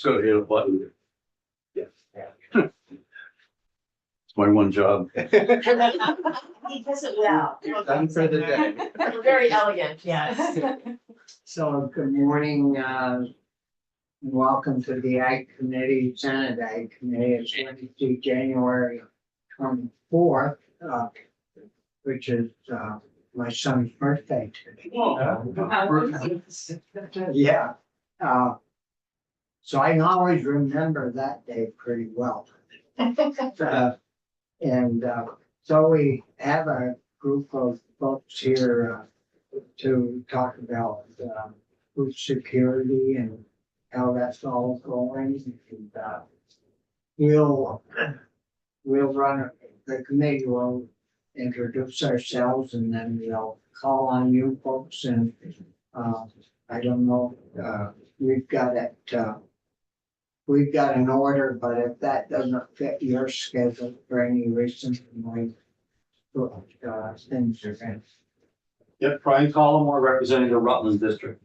So hit a button. Yeah. It's my one job. He does it well. Done for the day. Very elegant, yes. So good morning, welcome to the Ag Committee, Senate Ag Committee. It's Wednesday, January 24th, which is my son's birthday today. Yeah. So I can always remember that day pretty well. So we have a group of folks here to talk about food security and how that's all going. And we'll run, the committee will introduce ourselves and then we'll call on you folks and I don't know, we've got an order, but if that doesn't fit your schedule for any reason, we things are going. Yep, Brian Collmore representing the Rutland District.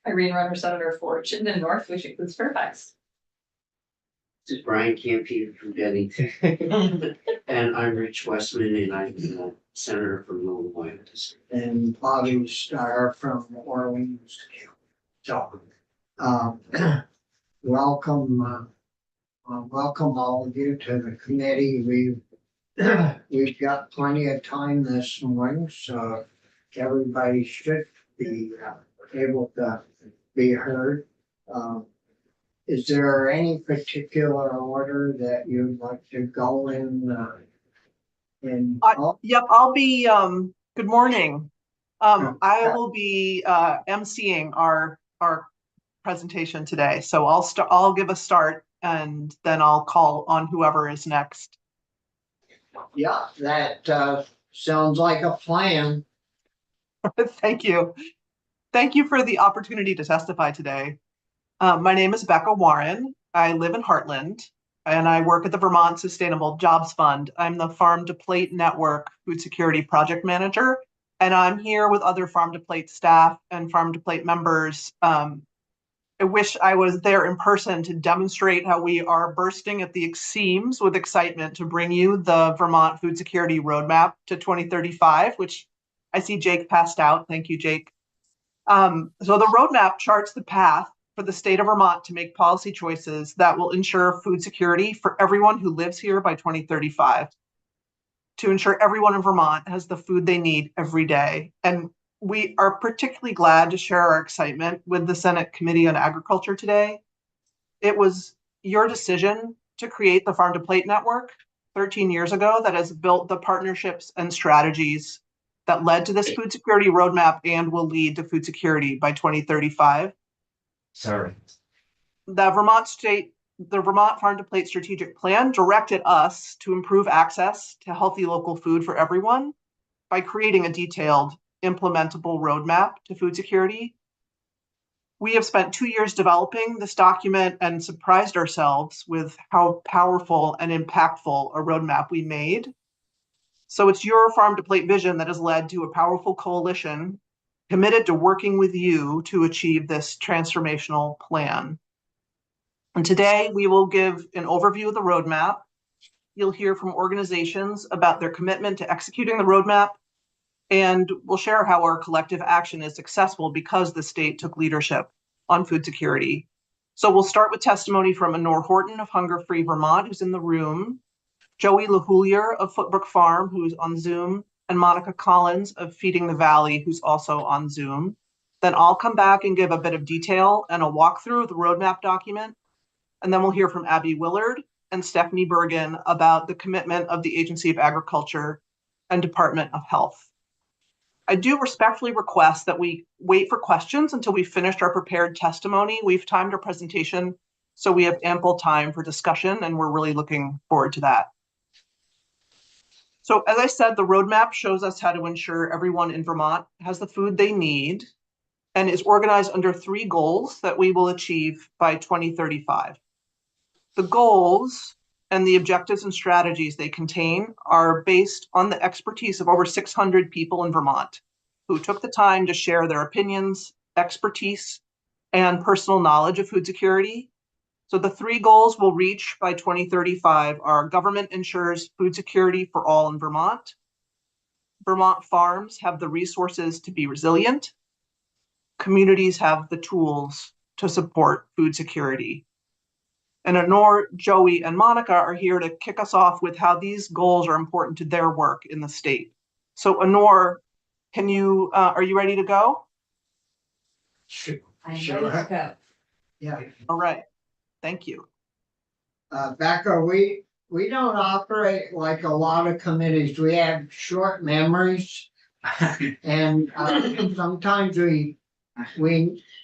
Irene Runner, Senator for Chittenden North, which includes Fairfax. This is Brian Campion from Bennington. And I'm Rich Westman and I'm the Senator from Illinois District. And Bobby Starr from Orleans. So, welcome all of you to the committee. We've got plenty of time this morning, so everybody should be able to be heard. Is there any particular order that you'd like to go in? Yep, I'll be, good morning. I Okay. will be emceeing our presentation today. So I'll give a start and then I'll call on whoever is next. Yeah, that sounds like a plan. Thank you. Thank you for the opportunity to testify today. My name is Becca Warren. I live in Heartland and I work at the Vermont Sustainable Jobs Fund. I'm the Farm to Plate Network Food Security Project Manager, and I'm here with other Farm to Plate staff and Farm to Plate members. I wish I was there in person to demonstrate how we are bursting at the seams with excitement to bring you the Vermont Food Security Roadmap to 2035, which I see Jake passed out. Thank you, Jake. So the roadmap charts the path for the state of Vermont to make policy choices that will ensure food security for everyone who lives here by 2035, to ensure everyone in Vermont has the food they need every day. And we are particularly glad to share our excitement with the Senate Committee on Agriculture today. It was your decision to create the Farm to Plate Network 13 years ago that has built the partnerships and strategies that led to this food security roadmap and will lead to food security by 2035. Sorry. The Vermont Farm to Plate Strategic Plan directed us to improve access to healthy local food for everyone by creating a detailed, implementable roadmap to food security. We have spent 2 years developing this document and surprised ourselves with how powerful and impactful a roadmap we made. So it's your Farm to Plate vision that has led to a powerful coalition committed to working with you to achieve this transformational plan. And today we will give an overview of the roadmap. You'll hear from organizations about their commitment to executing the roadmap, and we'll share how our collective action is successful because the state took leadership on food security. So we'll start with testimony from Honor Horton of Hunger Free Vermont, who's in the room, Joey LaHoulier of Footbrook Farm, who's on Zoom, and Monica Collins of Feeding the Valley, who's also on Zoom. Then I'll come back and give a bit of detail and a walkthrough of the roadmap document. And then we'll hear from Abby Willard and Stephanie Bergen about the commitment of the Agency of Agriculture and Department of Health. I do respectfully request that we wait for questions until we've finished our prepared testimony. We've timed our presentation, so we have ample time for discussion, and we're really looking forward to that. So as I said, the roadmap shows us how to ensure everyone in Vermont has the food they need and is organized under 3 goals that we will achieve by 2035. The goals and the objectives and strategies they contain are based on the expertise of over 600 people in Vermont who took the time to share their opinions, expertise, and personal knowledge of food security. So the three goals we'll reach by 2035 are: government ensures food security for all in Vermont. Vermont farms have the resources to be resilient. Communities have the tools to support food security. And Honor, Joey, and Monica are here to kick us off with how these goals are important to their work in the state. So Honor, are you ready to go? Sure. I'm Sure. ready to go. Yeah, All right, thank you. Becca, we don't operate like a lot of committees. We have short memories. And sometimes we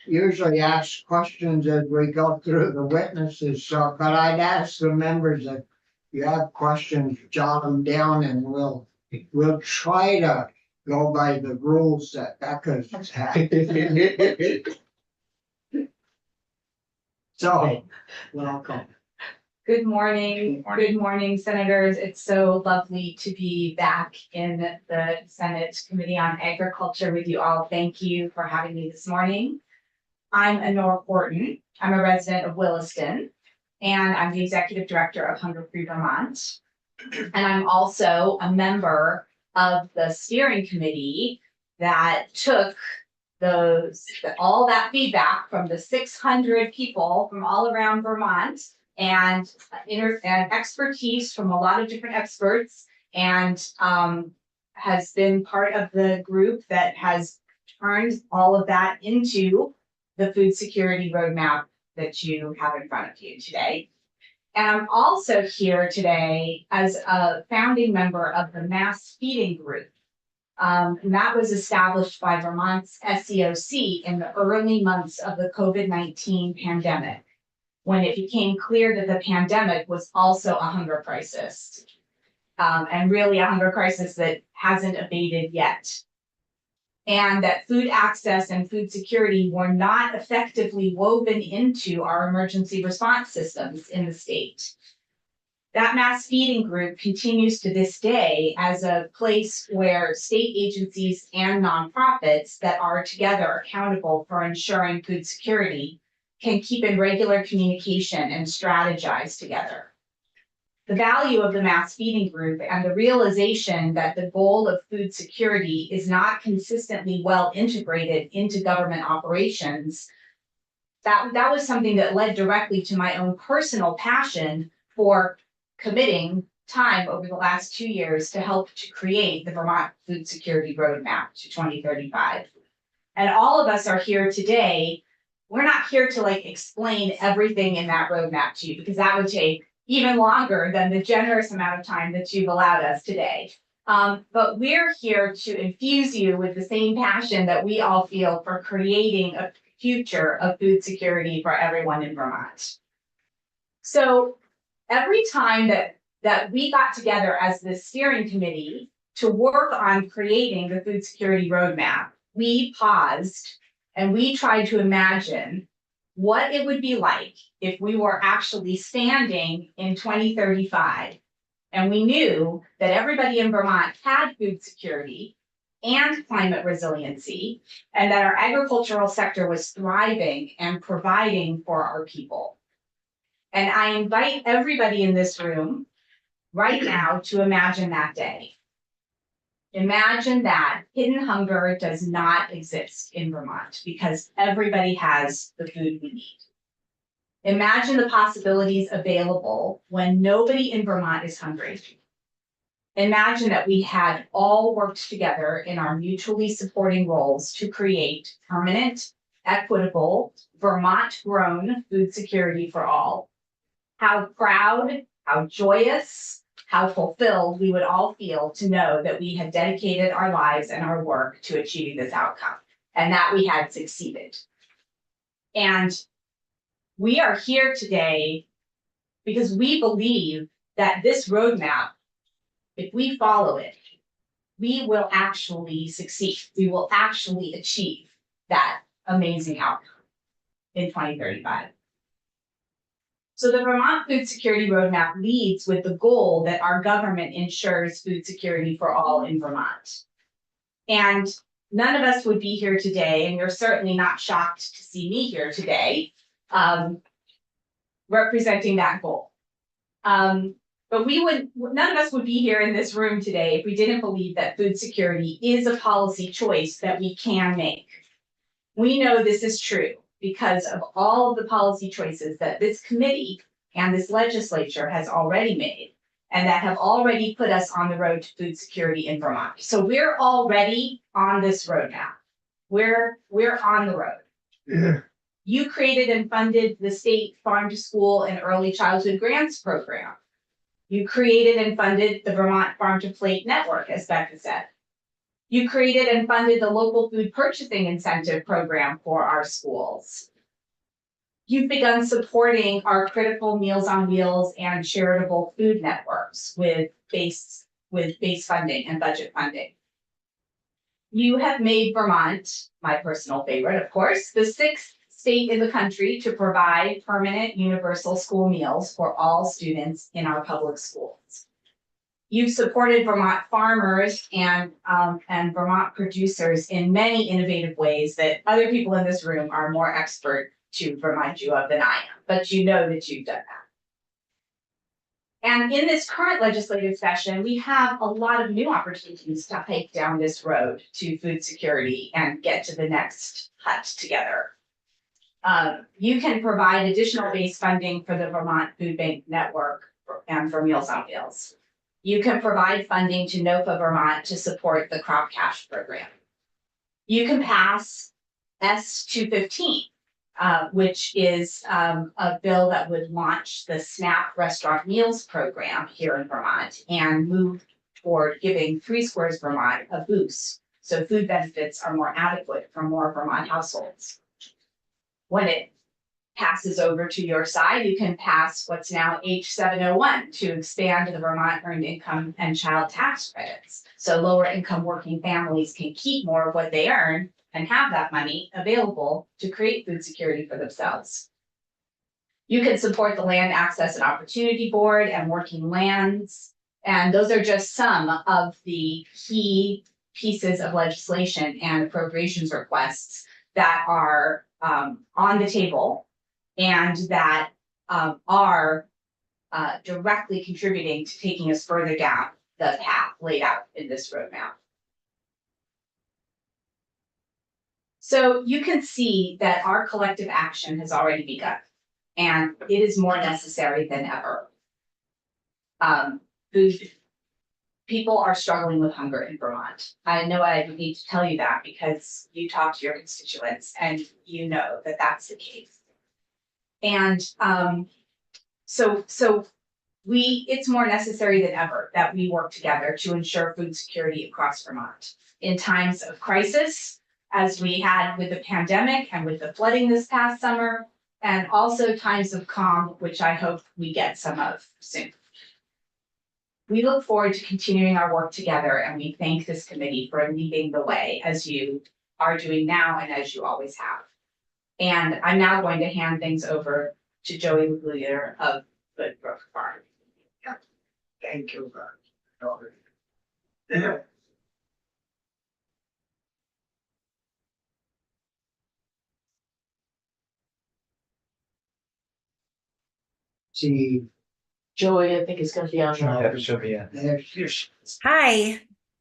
usually ask questions as we go through the witnesses, so, but I'd ask the members if you have questions, jot them down and we'll try to go by the rules that Becca's had. So, welcome. Good morning, senators. It's so lovely to be back in the Senate Committee on Agriculture with you all. Thank you for having me this morning. I'm Honor Horton. I'm a resident of Williston, and I'm the executive director of Hunger Free Vermont. And I'm also a member of the steering committee that took all that feedback from the 600 people from all around Vermont and expertise from a lot of different experts, and has been part of the group that has turned all of that into the food security roadmap that you have in front of you today. And I'm also here today as a founding member of the Mass Feeding Group. And that was established by Vermont's SEOC in the early months of the COVID-19 pandemic, when it became clear that the pandemic was also a hunger crisis, and really a hunger crisis that hasn't abated yet. And that food access and food security were not effectively woven into our emergency response systems in the state. That Mass Feeding Group continues to this day as a place where state agencies and nonprofits that are together accountable for ensuring food security can keep in regular communication and strategize together. The value of the Mass Feeding Group and the realization that the goal of food security is not consistently well integrated into government operations, that was something that led directly to my own personal passion for committing time over the last 2 years to help to create the Vermont Food Security Roadmap to 2035. And all of us are here today. We're not here to explain everything in that roadmap to you, because that would take even longer than the generous amount of time that you've allowed us today. But we're here to infuse you with the same passion that we all feel for creating a future of food security for everyone in Vermont. So every time that we got together as the steering committee to work on creating the food security roadmap, we paused and we tried to imagine what it would be like if we were actually standing in 2035. And we knew that everybody in Vermont had food security and climate resiliency, and that our agricultural sector was thriving and providing for our people. And I invite everybody in this room right now to imagine that day. Imagine that hidden hunger does not exist in Vermont because everybody has the food we need. Imagine the possibilities available when nobody in Vermont is hungry. Imagine that we had all worked together in our mutually supporting roles to create permanent, equitable, Vermont-grown food security for all. How proud, how joyous, how fulfilled we would all feel to know that we had dedicated our lives and our work to achieving this outcome, and that we had succeeded. And we are here today because we believe that this roadmap, if we follow it, we will actually succeed. We will actually achieve that amazing outcome in 2035. So the Vermont Food Security Roadmap leads with the goal that our government ensures food security for all in Vermont. And none of us would be here today, and you're certainly not shocked to see me here today, representing that goal. But none of us would be here in this room today if we didn't believe that food security is a policy choice that we can make. We know this is true because of all of the policy choices that this committee and this legislature has already made, and that have already put us on the road to food security in Vermont. So we're already on this road now. We're on the road. Yeah. You created and funded the state farm to school and early childhood grants program. You created and funded the Vermont Farm to Plate Network, as Becca said. You created and funded the local food purchasing incentive program for our schools. You've begun supporting our critical Meals on Wheels and charitable food networks with base funding and budget funding. You have made Vermont, my personal favorite, of course, the 6th state in the country to provide permanent universal school meals for all students in our public schools. You've supported Vermont farmers and Vermont producers in many innovative ways that other people in this room are more expert to remind you of than I am, but you know that you've done that. And in this current legislative session, we have a lot of new opportunities to hike down this road to food security and get to the next hut together. You can provide additional base funding for the Vermont Food Bank Network and for Meals on Wheels. You can provide funding to NOFA Vermont to support the Crop Cash program. You can pass S215, which is a bill that would launch the SNAP Restaurant Meals program here in Vermont and move toward giving 3 Squares Vermont a boost, so food benefits are more adequate for more Vermont households. When it passes over to your side, you can pass what's now H701 to expand the Vermont Earned Income and Child Tax Credits, so lower income working families can keep more of what they earn and have that money available to create food security for themselves. You can support the Land Access and Opportunity Board and Working Lands, and those are just some of the key pieces of legislation and appropriations requests that are on the table and that are directly contributing to taking us further down the path laid out in this roadmap. So you can see that our collective action has already begun, and it is more necessary than ever. People are struggling with hunger in Vermont. I know I don't need to tell you that because you talk to your constituents and you know that that's the case. And it's more necessary than ever that we work together to ensure food security across Vermont. In times of crisis, as we had with the pandemic and with the flooding this past summer, and also times of calm, which I hope we get some of soon. We look forward to continuing our work together, and we thank this committee for leading the way as you are doing now and as you always have. And I'm now going to hand things over to Joey Luglier of Footbrook Farm. Thank you. See, Joey, I think it's gonna be on. there's Hi,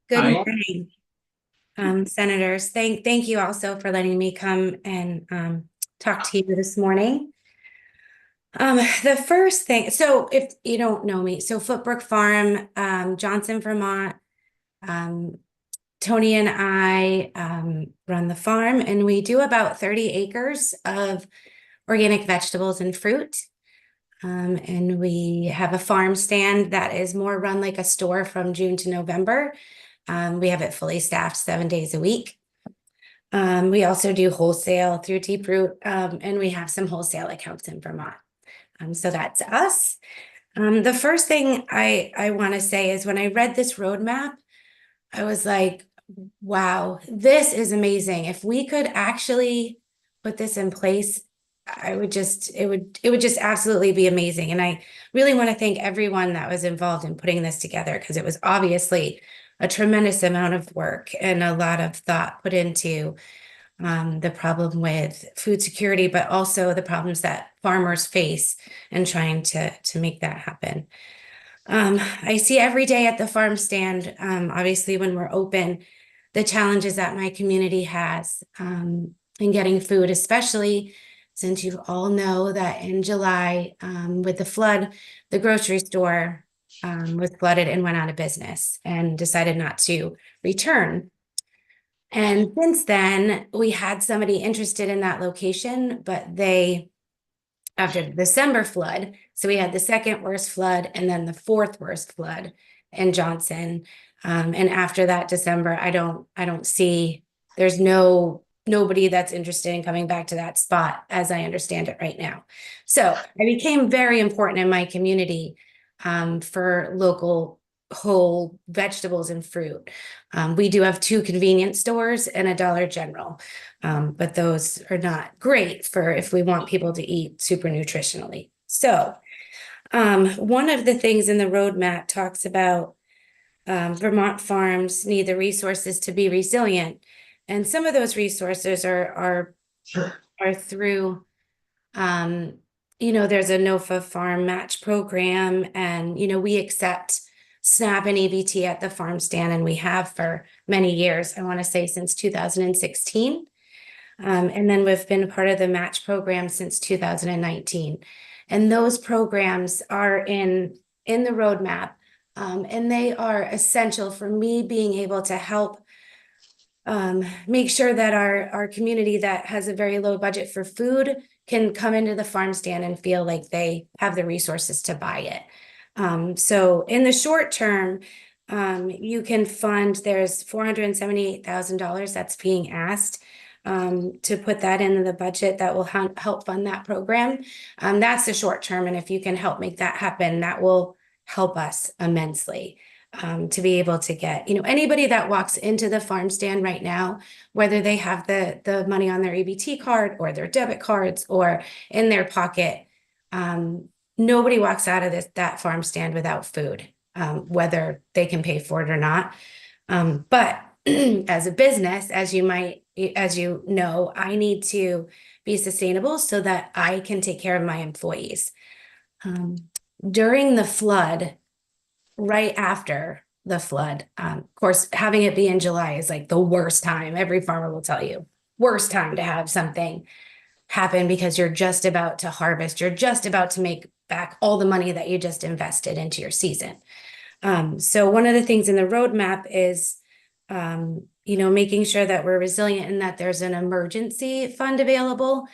good Hi. morning. Senators, thank you also for letting me come and talk to you this morning. The first thing, so if you don't know me, so Footbrook Farm, Johnson, Vermont, Tony and I run the farm, and we do about 30 acres of organic vegetables and fruit. And we have a farm stand that is more run like a store from June to November. We have it fully staffed 7 days a week. We also do wholesale through Deeproot, and we have some wholesale accounts in Vermont. So that's us. The first thing I want to say is when I read this roadmap, I was like, wow, this is amazing. If we could actually put this in place, it would just absolutely be amazing. And I really want to thank everyone that was involved in putting this together, because it was obviously a tremendous amount of work and a lot of thought put into the problem with food security, but also the problems that farmers face and trying to make that happen. I see every day at the farm stand, obviously when we're open, the challenges that my community has in getting food, especially since you all know that in July, with the flood, the grocery store was flooded and went out of business and decided not to return. And since then, we had somebody interested in that location, but they, after the December flood, so we had the second worst flood and then the fourth worst flood in Johnson. And after that December, I don't see, there's nobody that's interested in coming back to that spot as I understand it right now. So I became very important in my community for local whole vegetables and fruit. We do have 2 convenience stores and a Dollar General, but those are not great for if we want people to eat super nutritionally. So one of the things in the roadmap talks about Vermont farms need the resources to be resilient. And some of those resources are through, there's a NOFA farm match program, and, we accept SNAP and EBT at the farm stand, and we have for many years, I want to say since 2016. And then we've been part of the match program since 2019. And those programs are in the roadmap, and they are essential for me being able to help make sure that our community that has a very low budget for food can come into the farm stand and feel like they have the resources to buy it. So in the short term, you can fund, there's $478,000 that's being asked to put that into the budget that will help fund that program. That's the short term. And if you can help make that happen, that will help us immensely to be able to get, anybody that walks into the farm stand right now, whether they have the money on their EBT card or their debit cards or in their pocket, nobody walks out of that farm stand without food, whether they can pay for it or not. But as a business, as you know, I need to be sustainable so that I can take care of my employees. During the flood, right after the flood, of course, having it be in July is like the worst time. Every farmer will tell you, worst time to have something happen because you're just about to harvest. You're just about to make back all the money that you just invested into your season. So one of the things in the roadmap is, making sure that we're resilient and that there's an emergency fund available.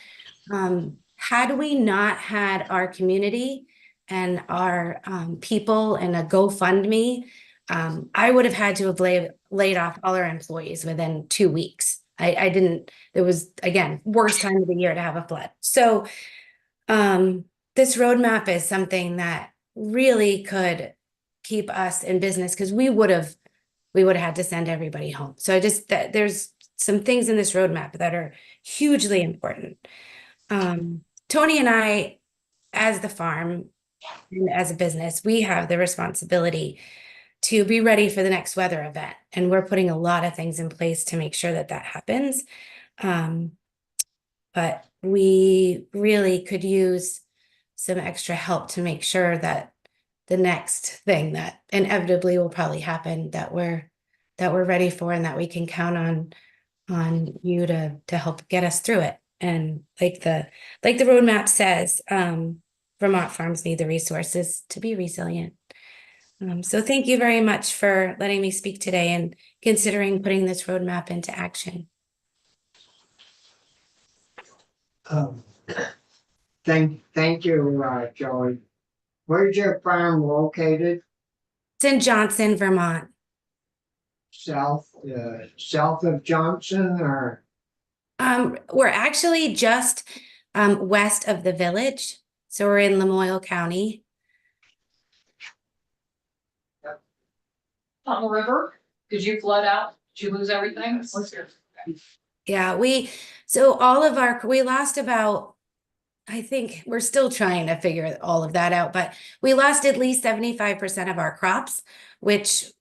Had we not had our community and our people and a GoFundMe, I would have had to have laid off all our employees within 2 weeks. I didn't, it was, again, worst time of the year to have a flood. So this roadmap is something that really could keep us in business because we would have had to send everybody home. So there's some things in this roadmap that are hugely important. Tony and I, as the farm and as a business, we have the responsibility to be ready for the next weather event. And we're putting a lot of things in place to make sure that happens. But we really could use some extra help to make sure that the next thing that inevitably will probably happen that we're ready for and that we can count on you to help get us through it. And like the roadmap says, Vermont farms need the resources to be resilient. So thank you very much for letting me speak today and considering putting this roadmap into action. Thank you, Joey. Where's your farm located? It's in Johnson, Vermont. South of Johnson, or? We're actually just west of the village. So we're in Lamoille County. On the river, did you flood out? Did you lose everything? Yeah, we lost about, I think we're still trying to figure all of that out, but we lost at least 75% of our crops, which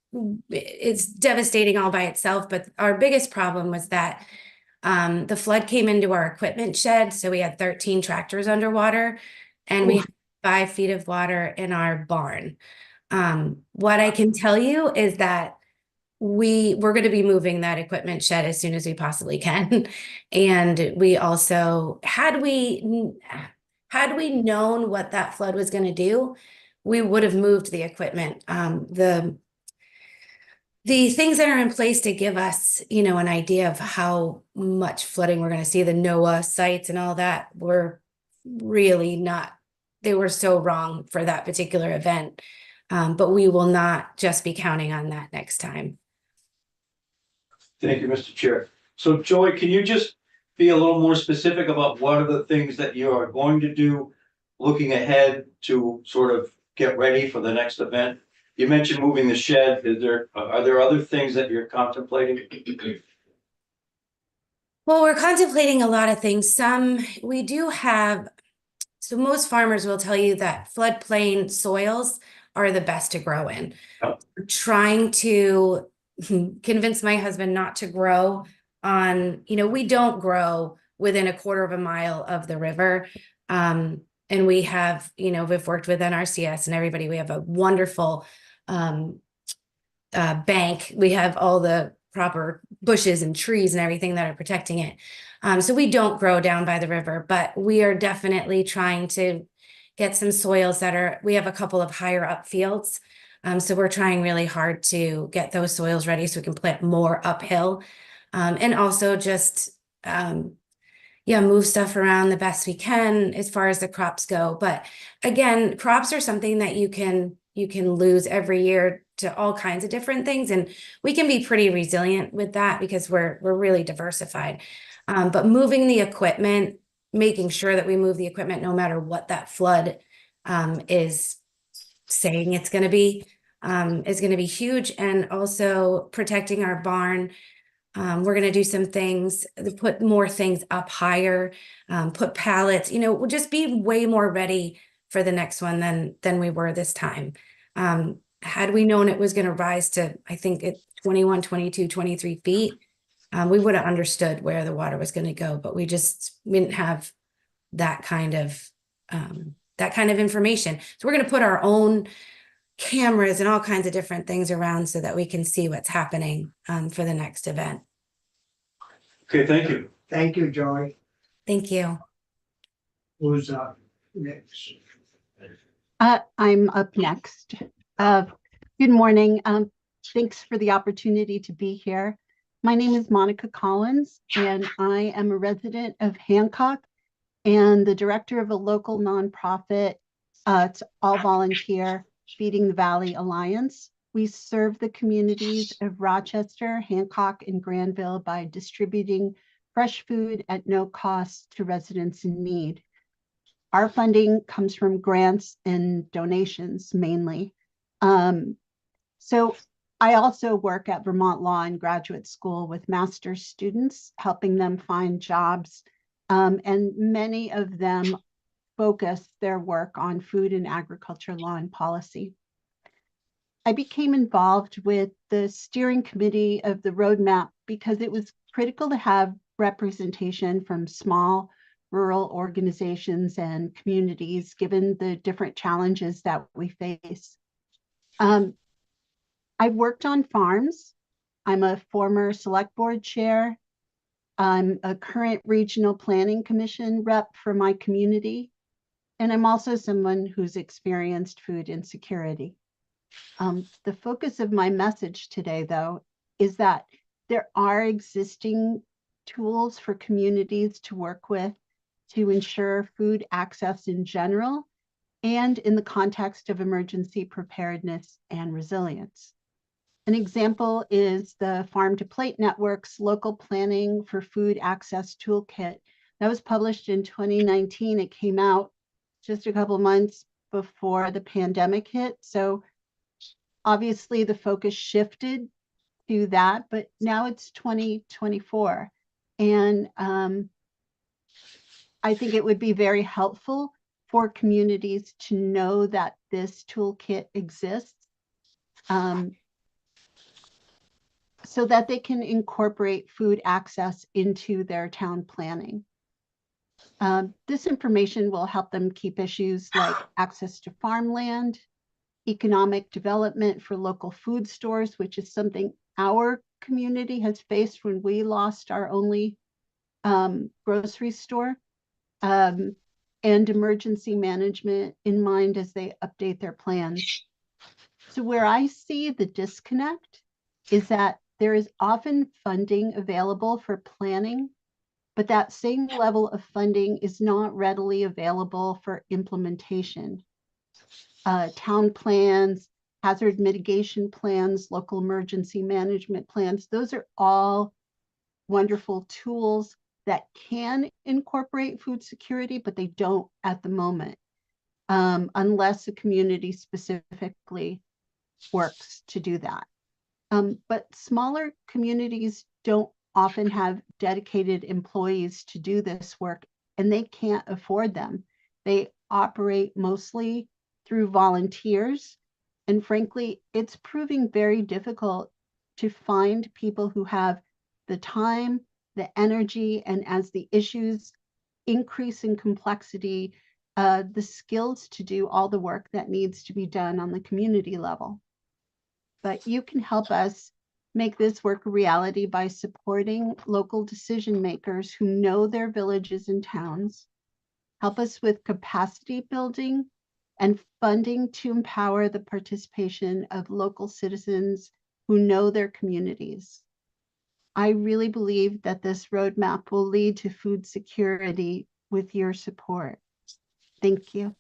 is devastating all by itself. But our biggest problem was that The flood came into our equipment shed, so we had 13 tractors underwater, and we had 5 feet of water in our barn. What I can tell you is that we're going to be moving that equipment shed as soon as we possibly can. And we also, had we known what that flood was going to do, we would have moved the equipment. The things that are in place to give us, an idea of how much flooding we're going to see, the NOAA sites and all that, were really not, they were so wrong for that particular event. But we will not just be counting on that next time. Thank you, Mr. Chair. So Joy, can you just be a little more specific about what are the things that you are going to do looking ahead to sort of get ready for the next event? You mentioned moving the shed. Are there other things that you're contemplating? Well, we're contemplating a lot of things. We do have, so most farmers will tell you that floodplain soils are the best to grow in. Oh. We're trying to convince my husband not to grow on, we don't grow within a quarter of a mile of the river. And we have, we've worked with NRCS and everybody. We have a wonderful bank. We have all the proper bushes and trees and everything that are protecting it. So we don't grow down by the river, but we are definitely trying to get some soils we have a couple of higher up fields. So we're trying really hard to get those soils ready so we can plant more uphill. And also just, move stuff around the best we can as far as the crops go. But again, crops are something that you can lose every year to all kinds of different things. And we can be pretty resilient with that because we're really diversified. But moving the equipment, making sure that we move the equipment no matter what that flood is saying it's going to be, is going to be huge. And also protecting our barn. We're going to do some things, put more things up higher, put pallets, we'll just be way more ready for the next one than we were this time. Had we known it was going to rise to, I think, 21, 22, 23 feet, we would have understood where the water was going to go, but we didn't have that kind of information. So we're going to put our own cameras and all kinds of different things around so that we can see what's happening for the next event. Okay, thank you. Thank you, Joy. Thank you. Who's up next? I'm up next. Good morning. Thanks for the opportunity to be here. My name is Monica Collins, and I am a resident of Hancock and the director of a local nonprofit. It's all volunteer, Feeding the Valley Alliance. We serve the communities of Rochester, Hancock, and Granville by distributing fresh food at no cost to residents in need. Our funding comes from grants and donations mainly. So I also work at Vermont Law and Graduate School with master's students, helping them find jobs. And many of them focus their work on food and agriculture law and policy. I became involved with the steering committee of the roadmap because it was critical to have representation from small rural organizations and communities, given the different challenges that we face. I've worked on farms. I'm a former select board chair. I'm a current regional planning commission rep for my community. And I'm also someone who's experienced food insecurity. The focus of my message today, though, is that there are existing tools for communities to work with to ensure food access in general and in the context of emergency preparedness and resilience. An example is the Farm to Plate Network's Local Planning for Food Access Toolkit. That was published in 2019. It came out just a couple months before the pandemic hit. So obviously the focus shifted to that, but now it's 2024. And I think it would be very helpful for communities to know that this toolkit exists. so that they can incorporate food access into their town planning. This information will help them keep issues like access to farmland, economic development for local food stores, which is something our community has faced when we lost our only grocery store, and emergency management in mind as they update their plans. So where I see the disconnect is that there is often funding available for planning, but that same level of funding is not readily available for implementation. Town plans, hazard mitigation plans, local emergency management plans, those are all wonderful tools that can incorporate food security, but they don't at the moment, unless a community specifically works to do that. But smaller communities don't often have dedicated employees to do this work, and they can't afford them. They operate mostly through volunteers. And frankly, it's proving very difficult to find people who have the time, the energy, and as the issues increase in complexity, the skills to do all the work that needs to be done on the community level. But you can help us make this work a reality by supporting local decision makers who know their villages and towns. Help us with capacity building and funding to empower the participation of local citizens who know their communities. I really believe that this roadmap will lead to food security with your support. Thank you.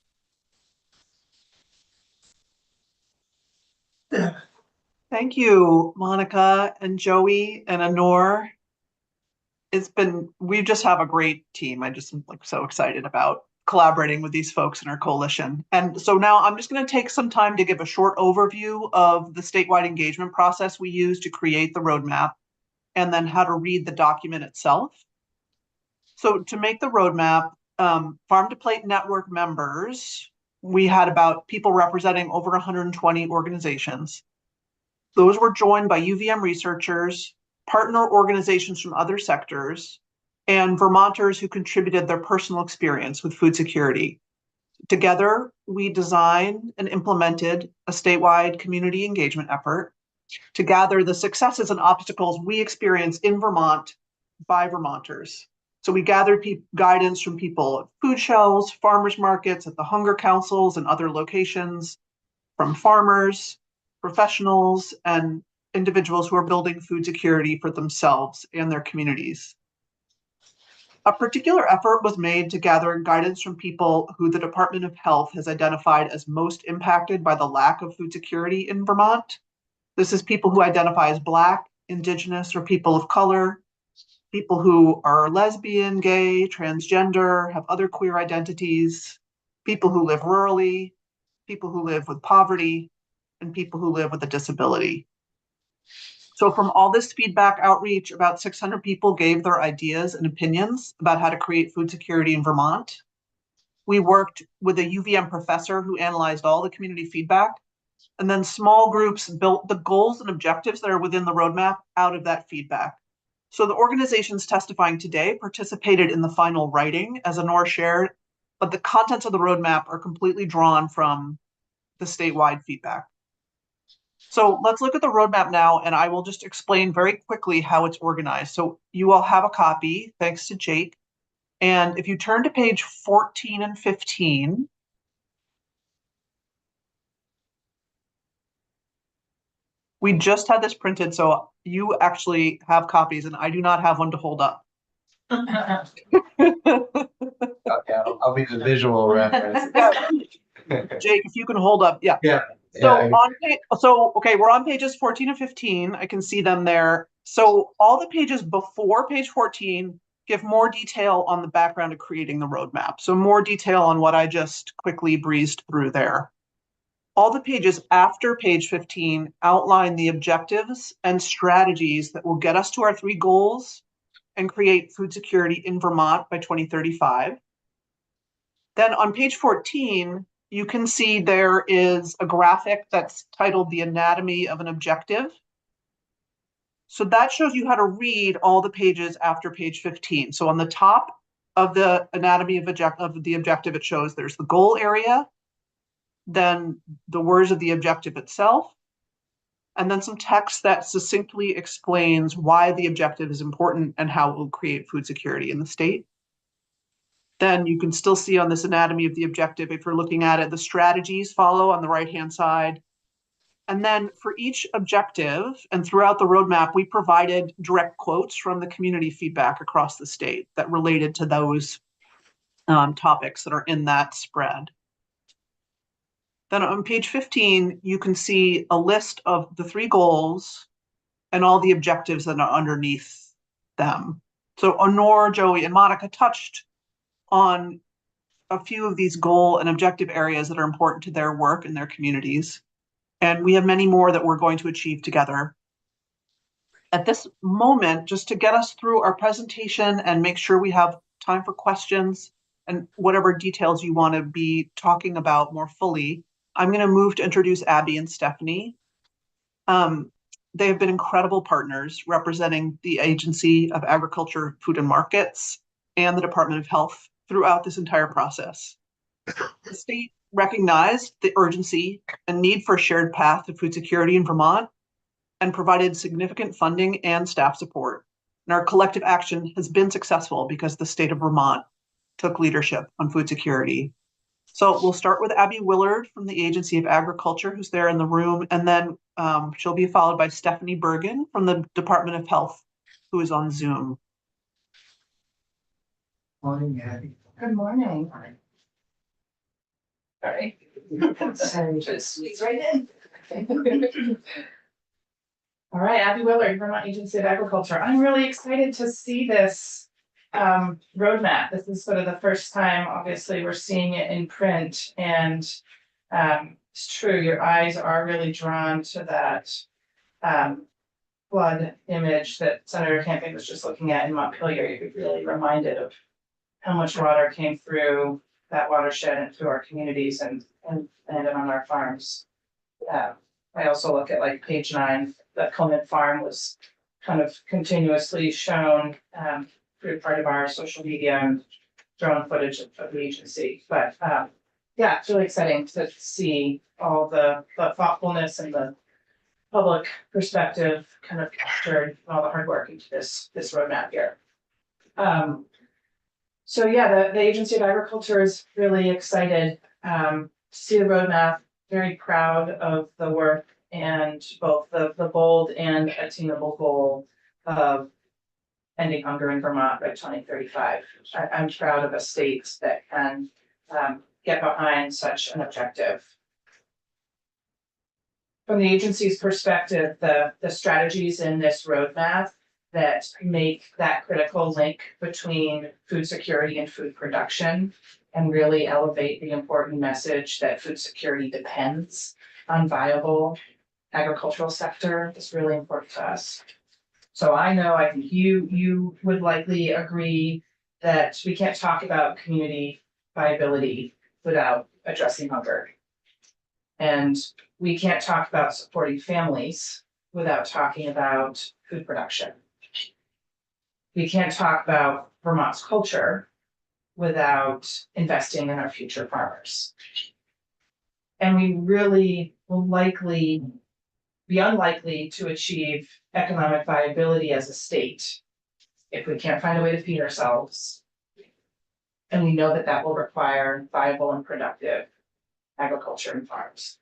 Thank you, Monica and Joey and Anor. We just have a great team. I just am like so excited about collaborating with these folks in our coalition. And so now I'm just going to take some time to give a short overview of the statewide engagement process we use to create the roadmap, and then how to read the document itself. So to make the roadmap, Farm to Plate Network members, we had about people representing over 120 organizations. Those were joined by UVM researchers, partner organizations from other sectors, and Vermonters who contributed their personal experience with food security. Together, we designed and implemented a statewide community engagement effort to gather the successes and obstacles we experience in Vermont by Vermonters. So we gathered guidance from people at food shelves, farmers markets, at the hunger councils and other locations, from farmers, professionals, and individuals who are building food security for themselves and their communities. A particular effort was made to gather guidance from people who the Department of Health has identified as most impacted by the lack of food security in Vermont. This is people who identify as Black, Indigenous, or people of color, people who are lesbian, gay, transgender, have other queer identities, people who live rurally, people who live with poverty, and people who live with a disability. So from all this feedback outreach, about 600 people gave their ideas and opinions about how to create food security in Vermont. We worked with a UVM professor who analyzed all the community feedback, and then small groups built the goals and objectives that are within the roadmap out of that feedback. So the organizations testifying today participated in the final writing, as Anor shared, but the contents of the roadmap are completely drawn from the statewide feedback. So let's look at the roadmap now, and I will just explain very quickly how it's organized. So you all have a copy, thanks to Jake. And if you turn to page 14 and 15, we just had this printed, so you actually have copies, and I do not have one to hold up. Okay, I'll be the visual reference. Jake, if you can hold up, yeah. Yeah. So okay, we're on pages 14 and 15. I can see them there. So all the pages before page 14 give more detail on the background of creating the roadmap. So more detail on what I just quickly breezed through there. All the pages after page 15 outline the objectives and strategies that will get us to our 3 goals and create food security in Vermont by 2035. Then on page 14, you can see there is a graphic that's titled The Anatomy of an Objective. So that shows you how to read all the pages after page 15. So on the top of the anatomy of the objective, it shows there's the goal area, then the words of the objective itself, and then some text that succinctly explains why the objective is important and how it will create food security in the state. Then you can still see on this anatomy of the objective, if you're looking at it, the strategies follow on the right-hand side. And then for each objective and throughout the roadmap, we provided direct quotes from the community feedback across the state that related to those topics that are in that spread. Then on page 15, you can see a list of the 3 goals and all the objectives that are underneath them. So Honor, Joey, and Monica touched on a few of these goal and objective areas that are important to their work and their communities. And we have many more that we're going to achieve together. At this moment, just to get us through our presentation and make sure we have time for questions and whatever details you want to be talking about more fully, I'm going to move to introduce Abby and Stephanie. They have been incredible partners representing the Agency of Agriculture, Food and Markets and the Department of Health throughout this entire process. The state recognized the urgency and need for a shared path to food security in Vermont and provided significant funding and staff support. And our collective action has been successful because the state of Vermont took leadership on food security. So we'll start with Abby Willard from the Agency of Agriculture, who's there in the room, and then she'll be followed by Stephanie Bergen from the Department of Health, who is on Zoom. Morning, Abby. Good morning. All right. So just squeeze right in. All right, Abby Willard, Vermont Agency of Agriculture. I'm really excited to see this roadmap. This is sort of the first time, obviously, we're seeing it in print, and it's true, your eyes are really drawn to that flood image that Senator Camping was just looking at in Montpelier. You're really reminded of how much water came through that watershed and through our communities and on our farms. I also look at like page 9, that Coleman Farm was kind of continuously shown through part of our social media and drone footage of the agency. But yeah, it's really exciting to see all the thoughtfulness and the public perspective kind of captured and all the hard work into this roadmap here. So yeah, the Agency of Agriculture is really excited to see the roadmap, very proud of the work and both the bold and attainable goal of ending hunger in Vermont by 2035. I'm proud of a state that can get behind such an objective. From the agency's perspective, the strategies in this roadmap that make that critical link between food security and food production and really elevate the important message that food security depends on viable agricultural sector is really important to us. So I think you would likely agree that we can't talk about community viability without addressing hunger. And we can't talk about supporting families without talking about food production. We can't talk about Vermont's culture without investing in our future farmers. And we really will likely be unlikely to achieve economic viability as a state if we can't find a way to feed ourselves. And we know that that will require viable and productive agriculture and farms.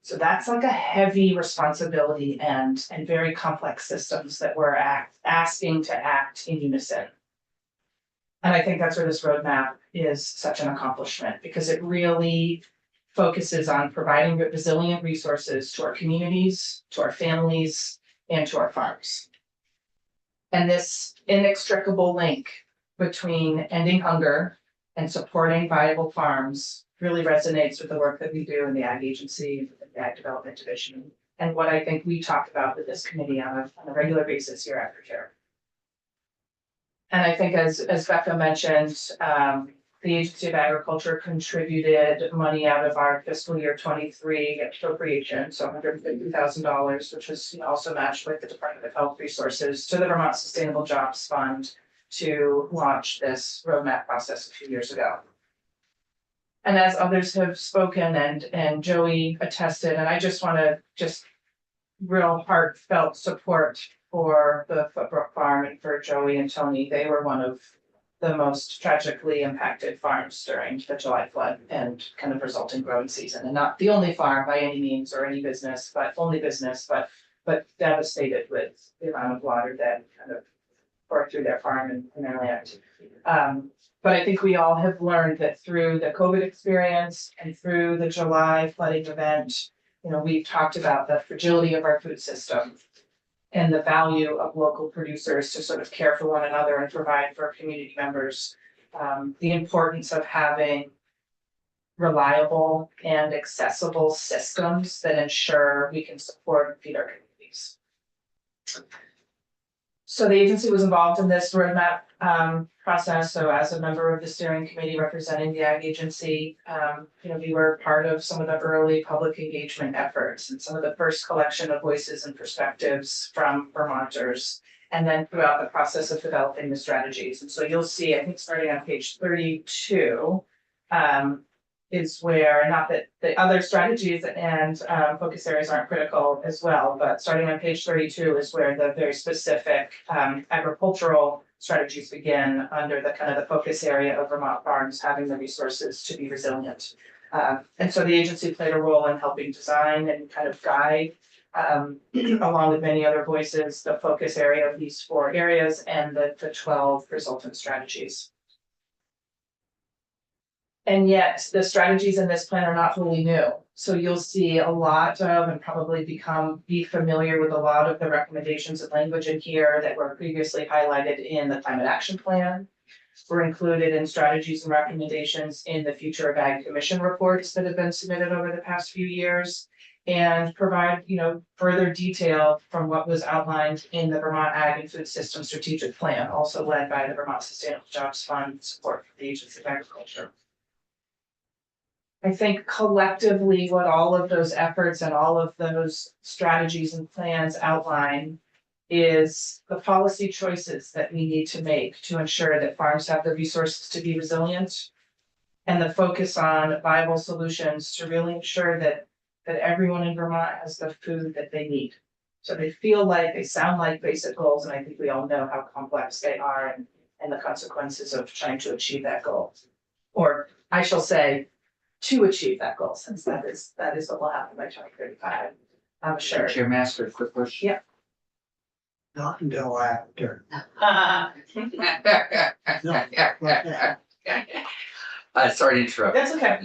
So that's like a heavy responsibility and very complex systems that we're asking to act in unison. And I think that's where this roadmap is such an accomplishment, because it really focuses on providing resilient resources to our communities, to our families, and to our farms. And this inextricable link between ending hunger and supporting viable farms really resonates with the work that we do in the Ag Agency, the Ag Development Division, and what I think we talk about with this committee on a regular basis year after year. And I think as Becca mentioned, the Agency of Agriculture contributed money out of our fiscal year 23 appropriation, so $150,000, which was also matched with the Department of Health Resources to the Vermont Sustainable Jobs Fund to launch this roadmap process a few years ago. And as others have spoken and Joey attested, and I just want to real heartfelt support for the Footbrook Farm and for Joey and Tony. They were one of the most tragically impacted farms during the July flood and kind of resulting growing season, and not the only farm by any means or any business, but devastated with the amount of water that kind of poured through their farm and their land. But I think we all have learned that through the COVID experience and through the July flooding event, we've talked about the fragility of our food system and the value of local producers to sort of care for one another and provide for community members. The importance of having reliable and accessible systems that ensure we can support and feed our communities. So the agency was involved in this roadmap process. So as a member of the steering committee representing the Ag Agency, we were part of some of the early public engagement efforts and some of the first collection of voices and perspectives from Vermonters, and then throughout the process of developing the strategies. And so you'll see, I think starting on page 32, is where, not that the other strategies and focus areas aren't critical as well, but starting on page 32 is where the very specific agricultural strategies begin under the kind of the focus area of Vermont farms having the resources to be resilient. And so the agency played a role in helping design and kind of guide, along with many other voices, the focus area of these 4 areas and the 12 resultant strategies. And yet the strategies in this plan are not wholly new. So you'll see a lot of, and probably be familiar with a lot of the recommendations and language in here that were previously highlighted in the Climate Action Plan. Were included in strategies and recommendations in the Future of Ag Commission reports that have been submitted over the past few years, and provide, further detail from what was outlined in the Vermont Ag and Food System Strategic Plan, also led by the Vermont Sustainable Jobs Fund support for the Agency of Agriculture. I think collectively what all of those efforts and all of those strategies and plans outline is the policy choices that we need to make to ensure that farms have the resources to be resilient, and the focus on viable solutions to really ensure that everyone in Vermont has the food that they need. So they sound like basic goals, and I think we all know how complex they are and the consequences of trying to achieve that goal. Or I shall say, to achieve that goal, since that is what will happen by 2035. I'm sure. Chair Master, quick question. Yeah. Not until after. Sorry to interrupt. That's okay.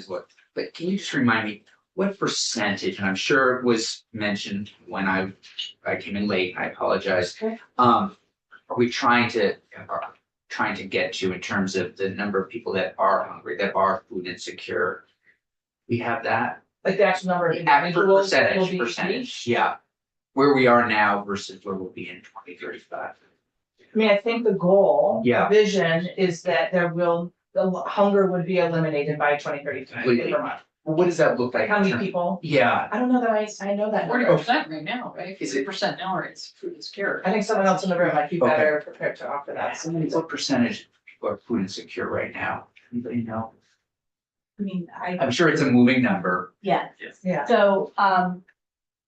But can you just remind me, what percentage, and I'm sure it was mentioned when I came in late, I apologize. Okay. Are we trying to get to in terms of the number of people that are hungry, that are food insecure? We have that? Like the actual number of individuals that will be Percentage, reached? yeah. Where we are now versus where we'll be in 2035. I mean, I think the goal, Yeah. the vision is that the hunger would be eliminated by 2035 in Vermont. Well, what does that look like? How in many terms- people? Yeah, I don't know that I know that number. 40% right now, right? Is it- 50% now, or it's food insecure. I think someone else in the room might be better prepared to offer that. what percentage of people are food insecure right now? Anybody know? I mean, I'm sure it's a moving number. yeah. Yeah.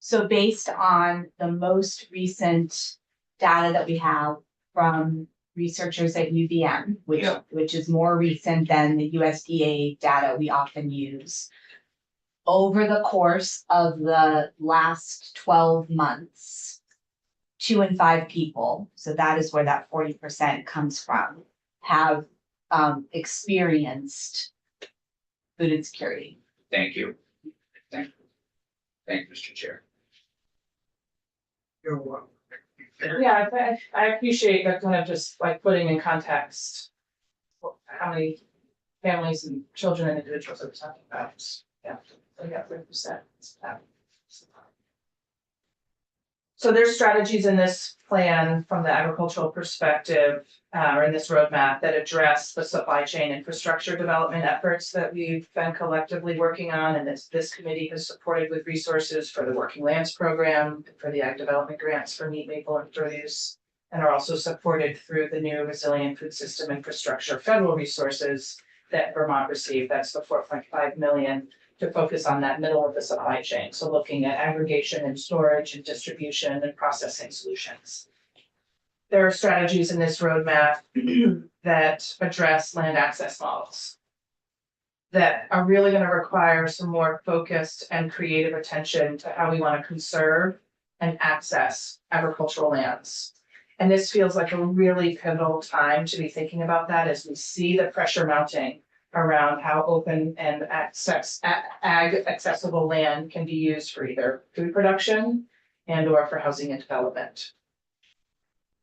So based on the most recent data that we have from researchers at UVM, which is more recent than the USDA data we often use. Over the course of the last 12 months, 2 in 5 people, so that is where that 40% comes from, have experienced food insecurity. Thank you. Thank you, Mr. Chair. You're welcome. Yeah, I appreciate that kind of just like putting in context how many families and children and individuals are we talking about. Yeah, so yeah, 30%. So there's strategies in this plan from the agricultural perspective, or in this roadmap that address the supply chain infrastructure development efforts that we've been collectively working on. And this committee has supported with resources for the Working Lands Program, for the Ag Development Grants for meat, maple, and produce, and are also supported through the new Resilient Food System Infrastructure federal resources that Vermont received. That's the 4.5 million to focus on that middle of the supply chain. So looking at aggregation and storage and distribution and processing solutions. There are strategies in this roadmap that address land access models that are really going to require some more focused and creative attention to how we want to conserve and access agricultural lands. And this feels like a really pivotal time to be thinking about that as we see the pressure mounting around how open and ag accessible land can be used for either food production and or for housing and development.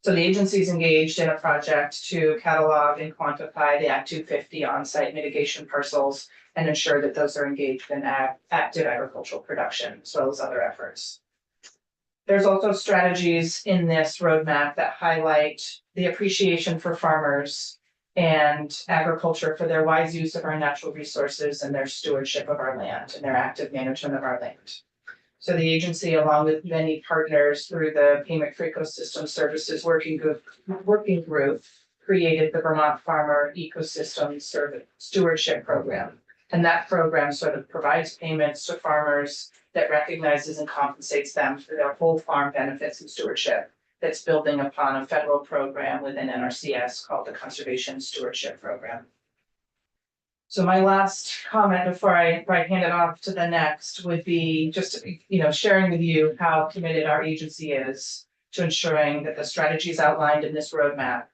So the agency is engaged in a project to catalog and quantify the Act 250 on-site mitigation parcels and ensure that those are engaged in active agricultural production, as well as other efforts. There's also strategies in this roadmap that highlight the appreciation for farmers and agriculture for their wise use of our natural resources and their stewardship of our land and their active management of our land. So the agency, along with many partners through the Payment for Ecosystem Services Working Group, created the Vermont Farmer Ecosystem Stewardship Program. And that program sort of provides payments to farmers that recognizes and compensates them for their whole farm benefits and stewardship. That's building upon a federal program within NRCS called the Conservation Stewardship Program. So my last comment before I hand it off to the next would be just, sharing with you how committed our agency is to ensuring that the strategies outlined in this roadmap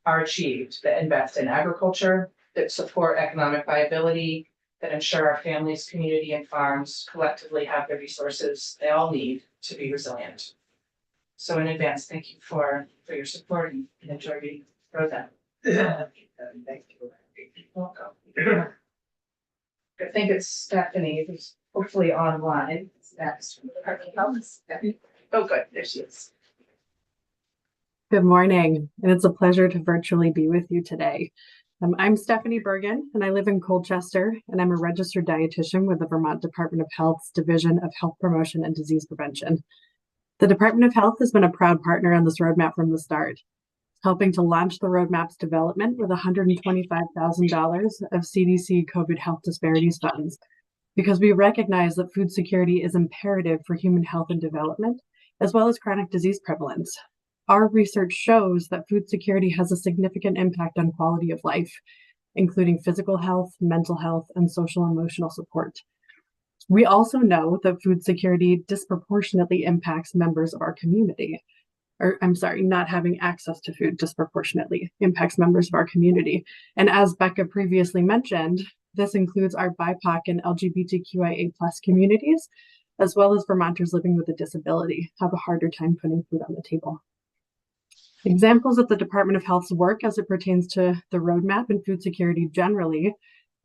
are achieved, that invest in agriculture, that support economic viability, that ensure our families, community, and farms collectively have the resources they all need to be resilient. So in advance, thank you for your support and enjoy reading the roadmap. Thank you. Welcome. I think it's Stephanie, who's hopefully online. Oh, good, there she is. Good morning, and it's a pleasure to virtually be with you today. I'm Stephanie Bergen, and I live in Colchester, and I'm a registered dietitian with the Vermont Department of Health's Division of Health Promotion and Disease Prevention. The Department of Health has been a proud partner on this roadmap from the start, helping to launch the roadmap's development with $125,000 of CDC COVID health disparities funds, because we recognize that food security is imperative for human health and development, as well as chronic disease prevalence. Our research shows that food security has a significant impact on quality of life, including physical health, mental health, and social and emotional support. We also know that food security disproportionately impacts members of our community. Not having access to food disproportionately impacts members of our community. And as Becca previously mentioned, this includes our BIPOC and LGBTQIA+ communities, as well as Vermonters living with a disability, have a harder time putting food on the table. Examples of the Department of Health's work as it pertains to the roadmap and food security generally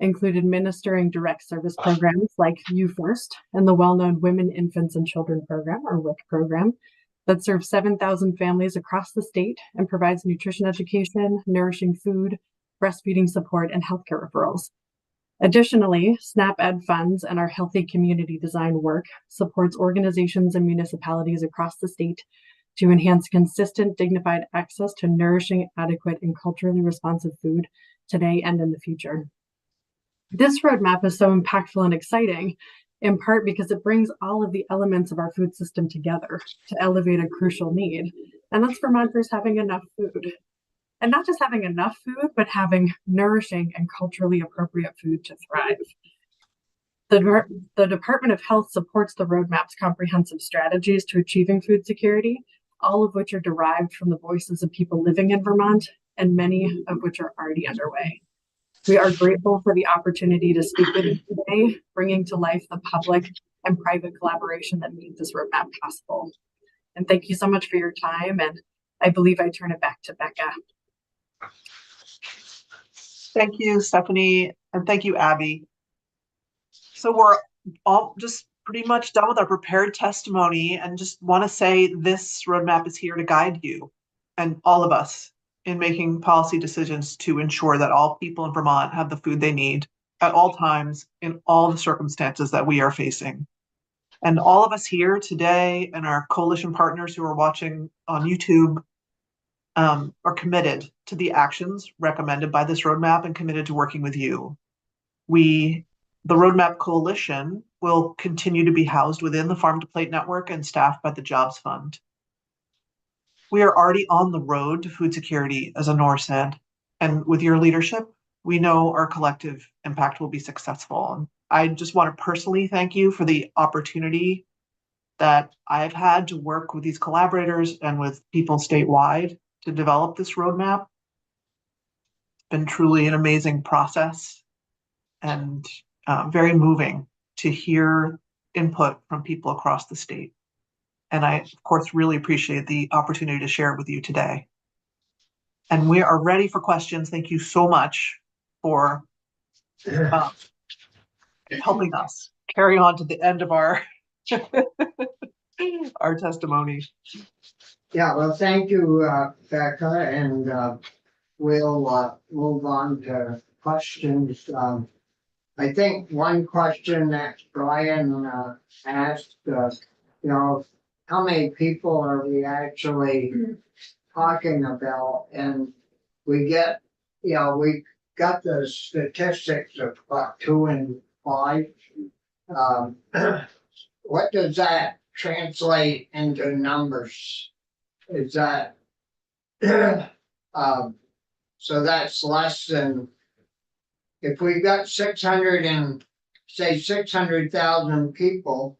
include administering direct service programs like You First and the well-known Women, Infants, and Children program, or WIC program, that serves 7,000 families across the state and provides nutrition education, nourishing food, breastfeeding support, and healthcare referrals. Additionally, SNAP Ed funds and our Healthy Community Design work supports organizations and municipalities across the state to enhance consistent, dignified access to nourishing, adequate, and culturally responsive food today and in the future. This roadmap is so impactful and exciting, in part because it brings all of the elements of our food system together to elevate a crucial need, and that's Vermonters having enough food. And not just having enough food, but having nourishing and culturally appropriate food to thrive. The Department of Health supports the roadmap's comprehensive strategies to achieving food security, all of which are derived from the voices of people living in Vermont, and many of which are already underway. We are grateful for the opportunity to speak with you today, bringing to life the public and private collaboration that made this roadmap possible. And thank you so much for your time, and I believe I turn it back to Becca. Thank you, Stephanie, and thank you, Abby. So we're all just pretty much done with our prepared testimony and just want to say this roadmap is here to guide you and all of us in making policy decisions to ensure that all people in Vermont have the food they need at all times in all the circumstances that we are facing. And all of us here today and our coalition partners who are watching on YouTube are committed to the actions recommended by this roadmap and committed to working with you. The Roadmap Coalition will continue to be housed within the Farm to Plate Network and staffed by the Jobs Fund. We are already on the road to food security, as Anor said, and with your leadership, we know our collective impact will be successful. And I just want to personally thank you for the opportunity that I've had to work with these collaborators and with people statewide to develop this roadmap. It's been truly an amazing process and very moving to hear input from people across the state. And I, of course, really appreciate the opportunity to share it with you today. And we are ready for questions. Thank you so much for helping us carry on to the end of our our testimony. Yeah, well, thank you, Becca, and we'll move on to questions. I think one question that Brian asked, how many people are we actually talking about? And we get, we got the statistics of about 2 and 5. What does that translate into numbers? Is that so that's less than, if we got 600,000 people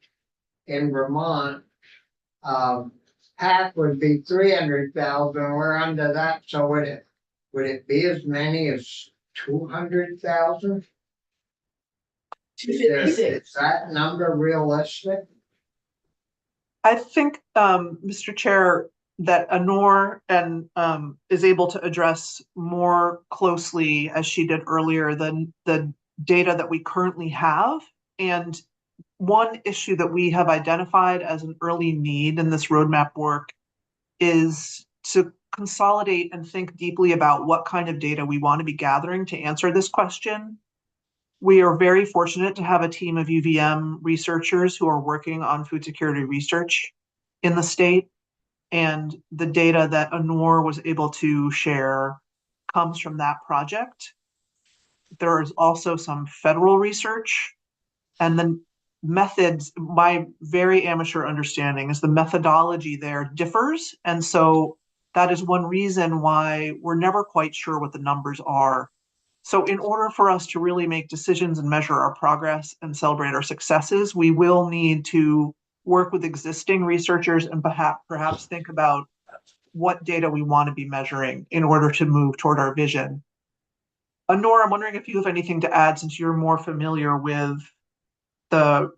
in Vermont, half would be 300,000. We're under that, so would it be as many as 200,000? Is that number realistic? I think, Mr. Chair, that Anor and is able to address more closely, as she did earlier, than the data that we currently have. And one issue that we have identified as an early need in this roadmap work is to consolidate and think deeply about what kind of data we want to be gathering to answer this question. We are very fortunate to have a team of UVM researchers who are working on food security research in the state. And the data that Anor was able to share comes from that project. There is also some federal research, and the methods, my very amateur understanding is the methodology there differs. And so that is one reason why we're never quite sure what the numbers are. So in order for us to really make decisions and measure our progress and celebrate our successes, we will need to work with existing researchers and perhaps think about what data we want to be measuring in order to move toward our vision. Anor, I'm wondering if you have anything to add, since you're more familiar with the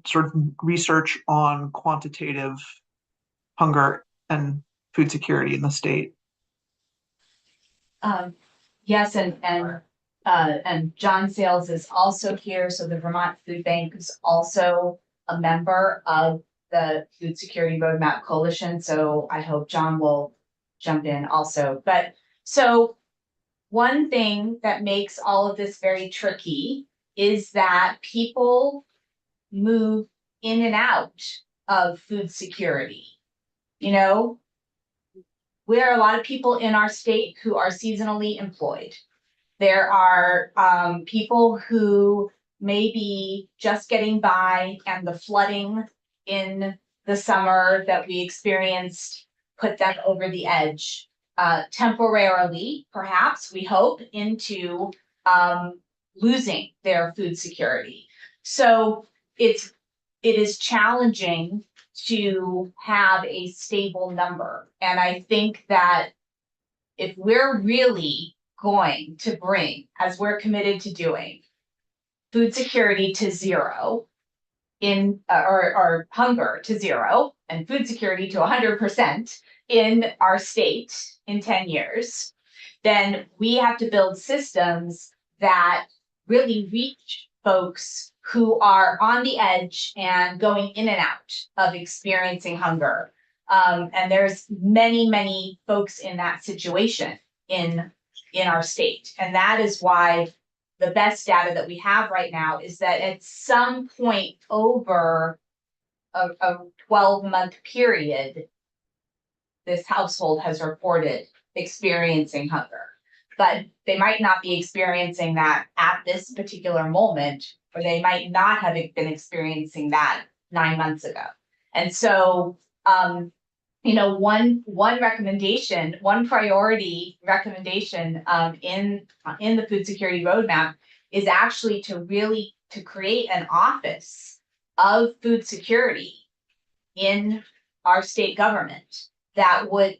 sort of research on quantitative hunger and food security in the state. Yes, and John Sales is also here. So the Vermont Food Bank is also a member of the Food Security Roadmap Coalition. So I hope John will jump in also. But so one thing that makes all of this very tricky is that people move in and out of food security. There are a lot of people in our state who are seasonally employed. There are people who may be just getting by, and the flooding in the summer that we experienced put them over the edge, temporarily, perhaps, we hope, into losing their food security. So it is challenging to have a stable number. And I think that if we're really going to bring, as we're committed to doing, food security to zero or hunger to zero and food security to 100% in our state in 10 years, then we have to build systems that really reach folks who are on the edge and going in and out of experiencing hunger. And there's many, many folks in that situation in our state. And that is why the best data that we have right now is that at some point over a 12-month period, this household has reported experiencing hunger. But they might not be experiencing that at this particular moment, or they might not have been experiencing that 9 months ago. And so, one recommendation, one priority recommendation in the food security roadmap is actually to create an office of food security in our state government that would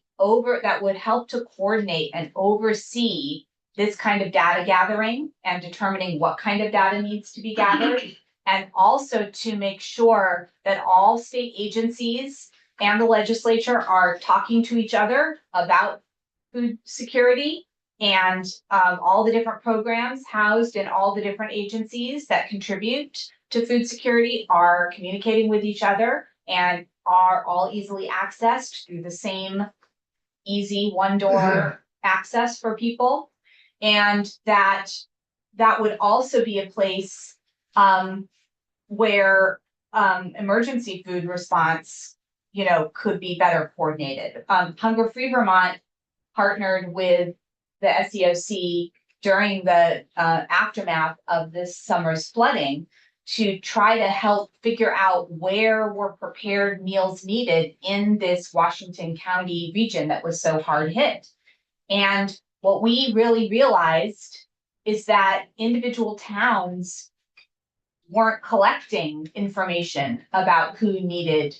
help to coordinate and oversee this kind of data gathering and determining what kind of data needs to be gathered, and also to make sure that all state agencies and the legislature are talking to each other about food security, and all the different programs housed in all the different agencies that contribute to food security are communicating with each other and are all easily accessed through the same easy one-door access for people. And that would also be a place where emergency food response, could be better coordinated. Hunger Free Vermont partnered with the SEOC during the aftermath of this summer's flooding to try to help figure out where were prepared meals needed in this Washington County region that was so hard hit. And what we really realized is that individual towns weren't collecting information about who needed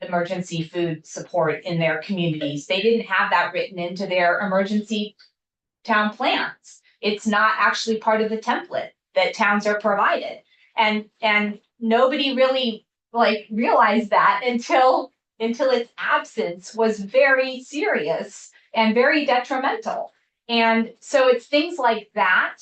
emergency food support in their communities. They didn't have that written into their emergency town plans. It's not actually part of the template that towns are provided. And nobody really realized that until its absence was very serious and very detrimental. And so it's things like that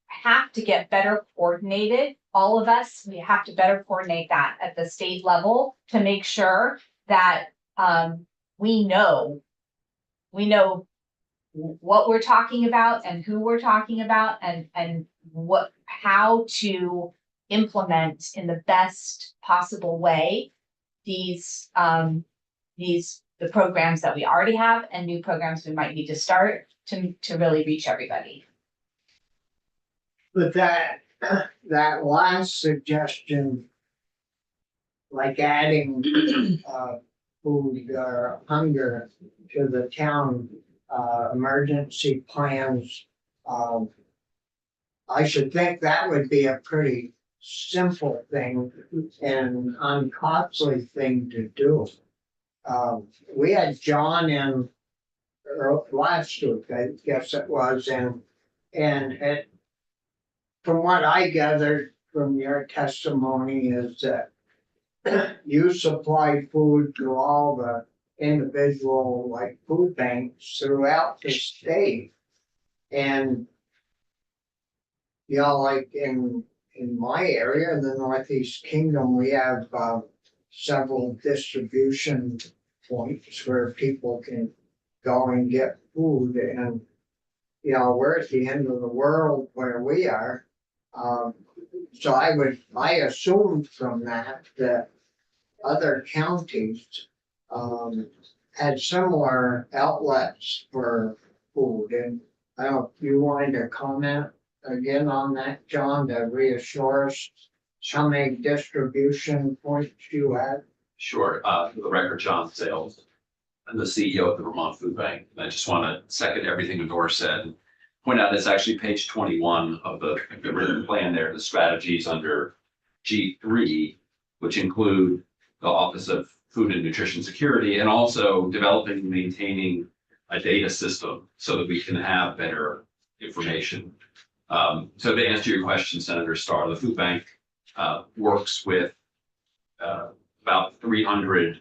have to get better coordinated. All of us, we have to better coordinate that at the state level to make sure that we know what we're talking about and who we're talking about, and how to implement in the best possible way the programs that we already have and new programs we might need to start to really reach everybody. But that last suggestion, like adding food or hunger to the town emergency plans, I should think that would be a pretty simple thing and uncostly thing to do. We had John in last week, I guess it was, and it, from what I gathered from your testimony, is that you supply food to all the individual food banks throughout the state. And like in my area, in the Northeast Kingdom, we have several distribution points where people can go and get food. And we're at the end of the world where we are. So I assumed from that other counties had similar outlets for food. And I don't know if you wanted to comment again on that, John, to reassure us how many distribution points you had. Sure. For the record, John Sales, I'm the CEO of the Vermont Food Bank. And I just want to second everything Nora said. Point out it's actually page 21 of the written plan there, the strategies under G3, which include the Office of Food and Nutrition Security, and also developing and maintaining a data system so that we can have better information. So to answer your question, Senator Starr, the food bank works with about 300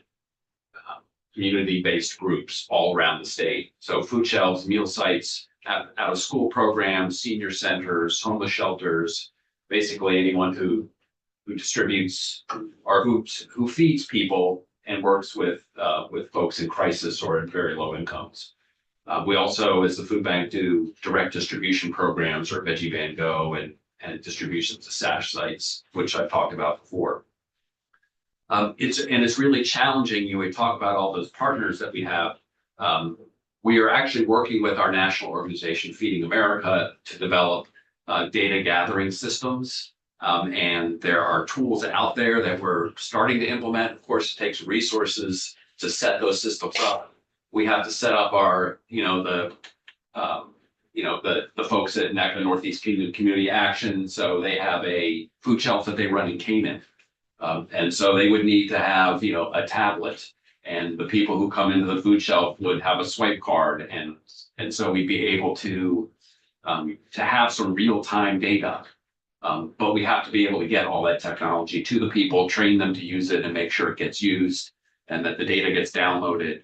community-based groups all around the state. So food shelves, meal sites, out of school programs, senior centers, homeless shelters, basically anyone who distributes or who feeds people and works with folks in crisis or in very low incomes. We also, as the food bank, do direct distribution programs or Veggie Van Go and distribution to SASH sites, which I've talked about before. It's really challenging. You would talk about all those partners that we have. We are actually working with our national organization, Feeding America, to develop data gathering systems. And there are tools out there that we're starting to implement. Of course, it takes resources to set those systems up. We have to set up our, the folks at NACA Northeast Community Action. So they have a food shelf that they run in Canaan. And so they would need to have, a tablet, and the people who come into the food shelf would have a swipe card. And so we'd be able to have some real-time data. But we have to be able to get all that technology to the people, train them to use it and make sure it gets used and that the data gets downloaded.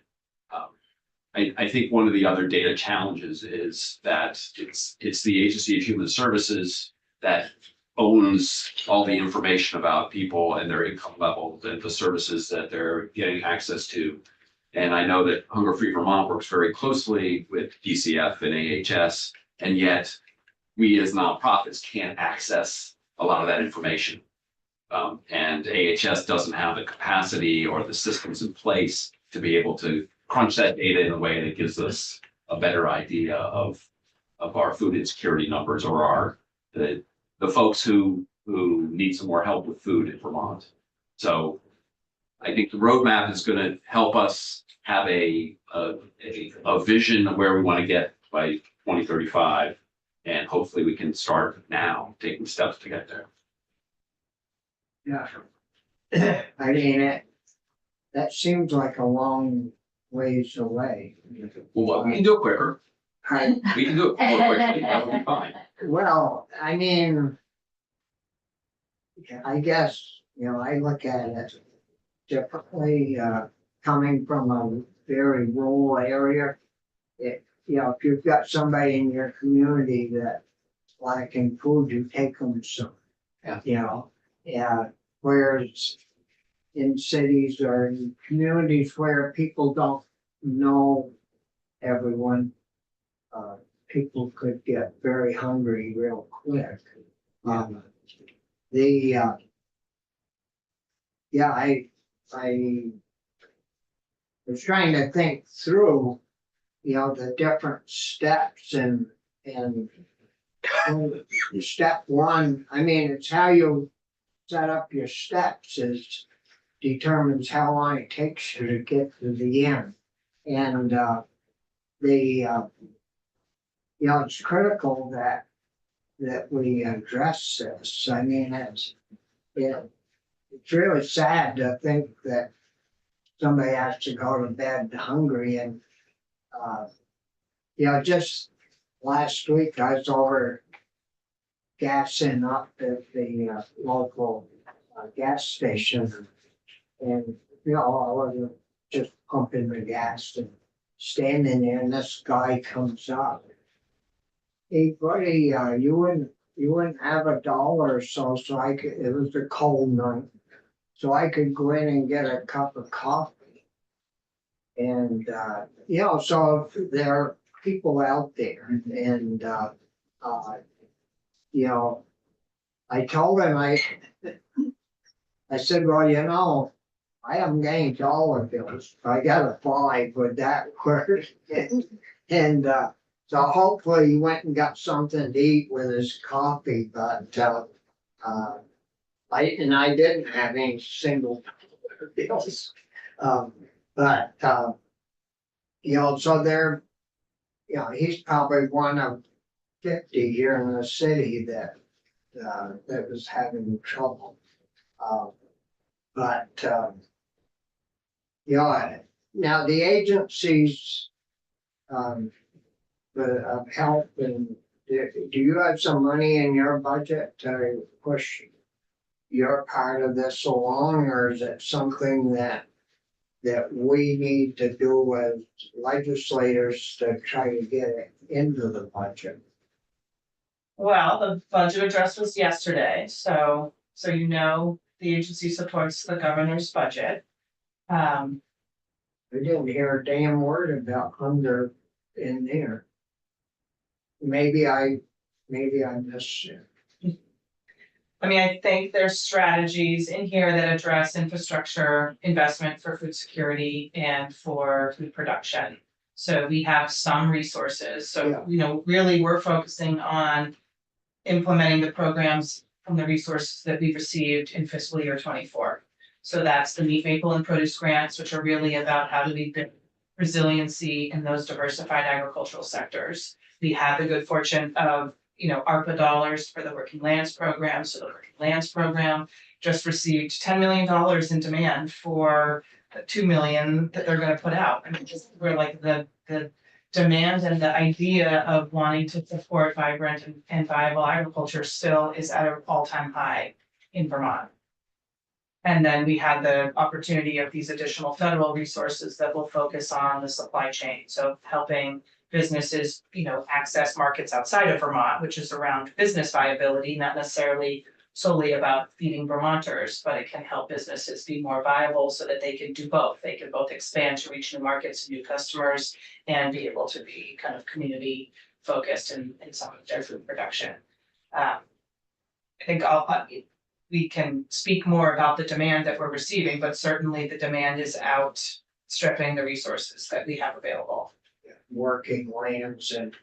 I think one of the other data challenges is that it's the Agency of Human Services that owns all the information about people and their income levels and the services that they're getting access to. And I know that Hunger Free Vermont works very closely with DCF and AHS, and yet we as nonprofits can't access a lot of that information. And AHS doesn't have the capacity or the systems in place to be able to crunch that data in a way that gives us a better idea of our food insecurity numbers or the folks who need some more help with food in Vermont. So I think the roadmap is going to help us have a vision of where we want to get by 2035. And hopefully we can start now taking steps to get there. Yeah. I mean, that seems like a long ways away. Well, we can do it quicker. We can do it more quickly. That would be fine. Well, I mean, I guess, I look at it differently, coming from a very rural area. If you've got somebody in your community that lacking food, you take them some. Yeah. Whereas in cities or in communities where people don't know everyone, people could get very hungry real quick. I was trying to think through, the different steps and step one, I mean, it's how you set up your steps determines how long it takes you to get to the end. And it's critical that we address this. I mean, it's really sad to think that somebody has to go to bed hungry. And just last week I was over gassing up at the local gas station, and I wasn't just pumping the gas and standing there, and this guy comes up. Hey buddy, you wouldn't have $1 or so I could, it was a cold night, so I could go in and get a cup of coffee. And so there are people out there, and I told him, I said, well, I haven't got any dollar bills. I got a 5 with that word. And so hopefully he went and got something to eat with his coffee, but I didn't have any single dollar bills. But so there, he's probably one of 50 here in the city that was having trouble. Now the agencies of help, and do you have some money in your budget to push your part of this along, or is it something that that we need to do as legislators to try to get it into the budget? Well, the budget address was yesterday, so you know, the agency supports the governor's budget. I didn't hear a damn word about hunger in there. Maybe I missed it. I mean, I think there's strategies in here that address infrastructure investment for food security and for food production. So we have some resources. Yeah. So, you know, really, we're focusing on implementing the programs from the resources that we've received in fiscal year 24. So that's the meat, maple, and produce grants, which are really about how do we build resiliency in those diversified agricultural sectors. We have the good fortune of, you know, ARPA dollars for the Working Lands Program. So the Working Lands Program just received $10 million in demand for the 2 million that they're going to put out. I mean, just we're like the demand and the idea of wanting to support vibrant and viable agriculture still is at an all-time high in Vermont. And then we had the opportunity of these additional federal resources that will focus on the supply chain. So helping businesses, you know, access markets outside of Vermont, which is around business viability, not necessarily solely about feeding Vermonters, but it can help businesses be more viable so that they can do both. They can both expand to reach new markets, new customers, and be able to be kind of community focused in some of their food production. I think we can speak more about the demand that we're receiving, but certainly the demand is outstripping the resources that we have available. Working Lands and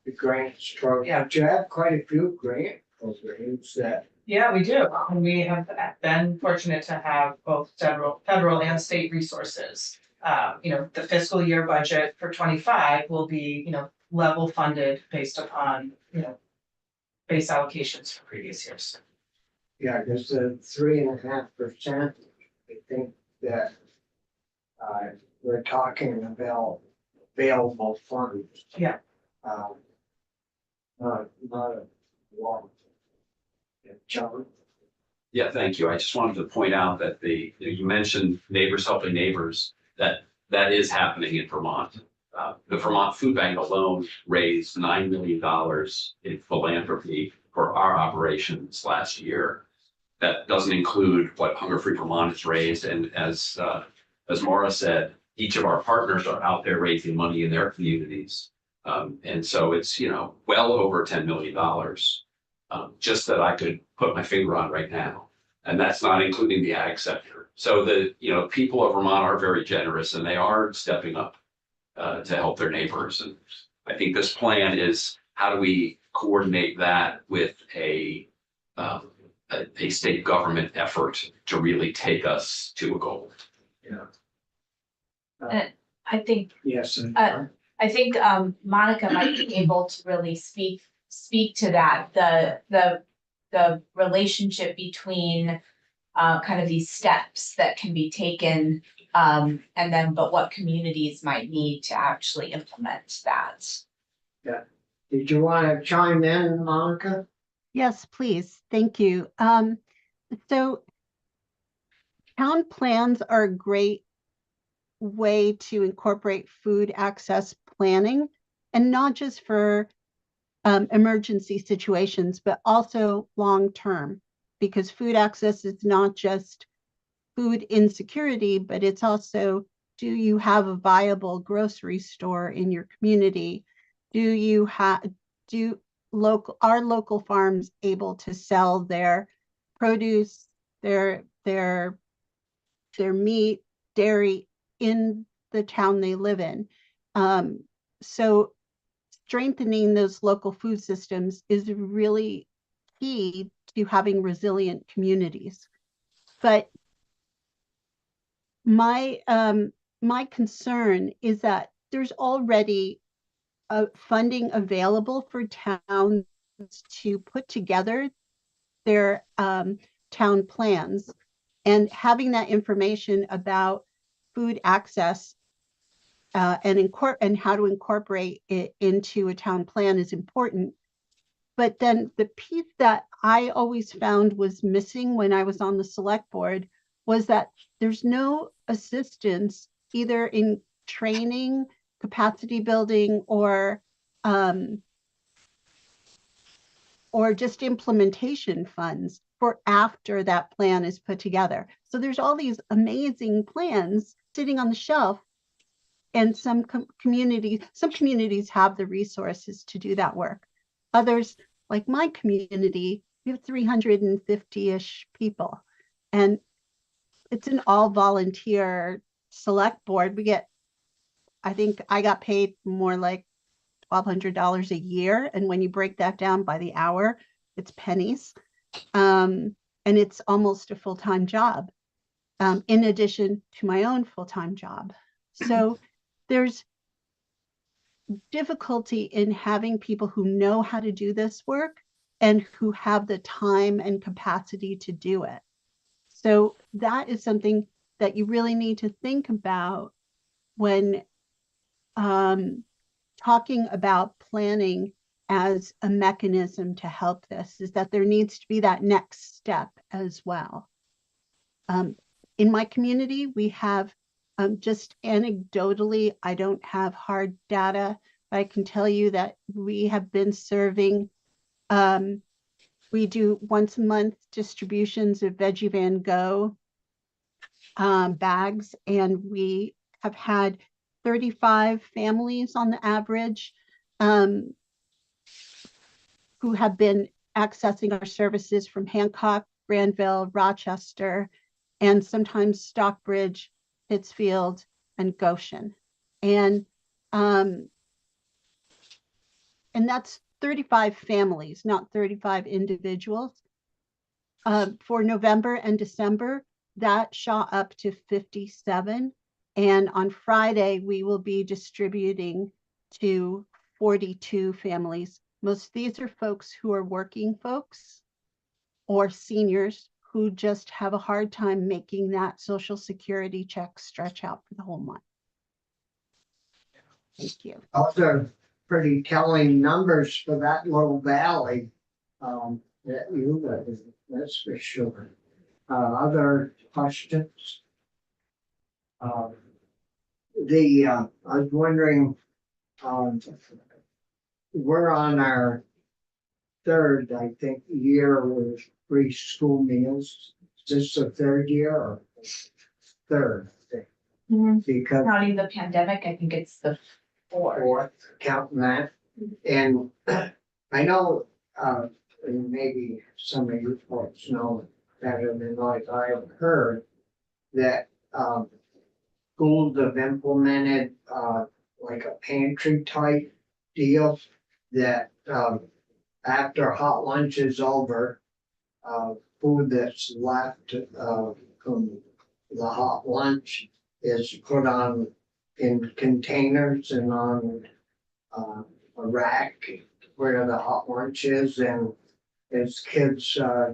the grants program. You have quite a few grant programs that. Yeah, we do. And we have been fortunate to have both federal and state resources. You know, the fiscal year budget for 25 will be, you know, level funded based upon, you know, base allocations for previous years. Yeah, because the 3.5%, I think that we're talking about available funds. Yeah. Not a lot. John? Yeah, thank you. I just wanted to point out that you mentioned neighbors helping neighbors, that is happening in Vermont. The Vermont Food Bank alone raised $9 million in philanthropy for our operations last year. That doesn't include what Hunger Free Vermont has raised. And as Maura said, each of our partners are out there raising money in their communities. And so it's, you know, well over $10 million. Just that I could put my finger on right now. And that's not including the ag sector. So the, you know, people of Vermont are very generous and they are stepping up to help their neighbors. And I think this plan is how do we coordinate that with a state government effort to really take us to a goal. Yeah. I think Yes. I think Monica might be able to really speak to that, the relationship between kind of these steps that can be taken, and then but what communities might need to actually implement that. Yeah. Did you want to chime in, Monica? Yes, please. Thank you. So town plans are a great way to incorporate food access planning, and not just for emergency situations, but also long-term, because food access is not just food insecurity, but it's also, do you have a viable grocery store in your community? Are local farms able to sell their produce, their meat, dairy in the town they live in? So strengthening those local food systems is really key to having resilient communities. But my concern is that there's already funding available for towns to put together their town plans, and having that information about food access and how to incorporate it into a town plan is important. But then the piece that I always found was missing when I was on the select board was that there's no assistance either in training, capacity building, or just implementation funds for after that plan is put together. So there's all these amazing plans sitting on the shelf, and some communities have the resources to do that work. Others, like my community, we have 350-ish people, and it's an all volunteer select board. I think I got paid more like $1,200 a year. And when you break that down by the hour, it's pennies. And it's almost a full-time job, in addition to my own full-time job. So there's difficulty in having people who know how to do this work and who have the time and capacity to do it. So that is something that you really need to think about when talking about planning as a mechanism to help this, is that there needs to be that next step as well. In my community, we have just anecdotally, I don't have hard data, but I can tell you that we have been serving, we do once a month distributions of Veggie Van Go bags, and we have had 35 families on the average who have been accessing our services from Hancock, Granville, Rochester, and sometimes Stockbridge, Pittsfield, and Goshen. And that's 35 families, not 35 individuals. For November and December, that shot up to 57. And on Friday, we will be distributing to 42 families. Most of these are folks who are working folks or seniors who just have a hard time making that Social Security check stretch out for the whole month. Thank you. Those are pretty telling numbers for that little valley. That you live in, that's for sure. Other questions? I was wondering, we're on our third, I think, year with free school meals. Is this the third year or third? I think? Because Counting the pandemic, I think it's the fourth, counting that. And I know, and maybe some of you folks know better than I have heard, that schools have implemented like a pantry type deal that after hot lunch is over, food that's left from the hot lunch is put on in containers and on a rack where the hot lunch is, and as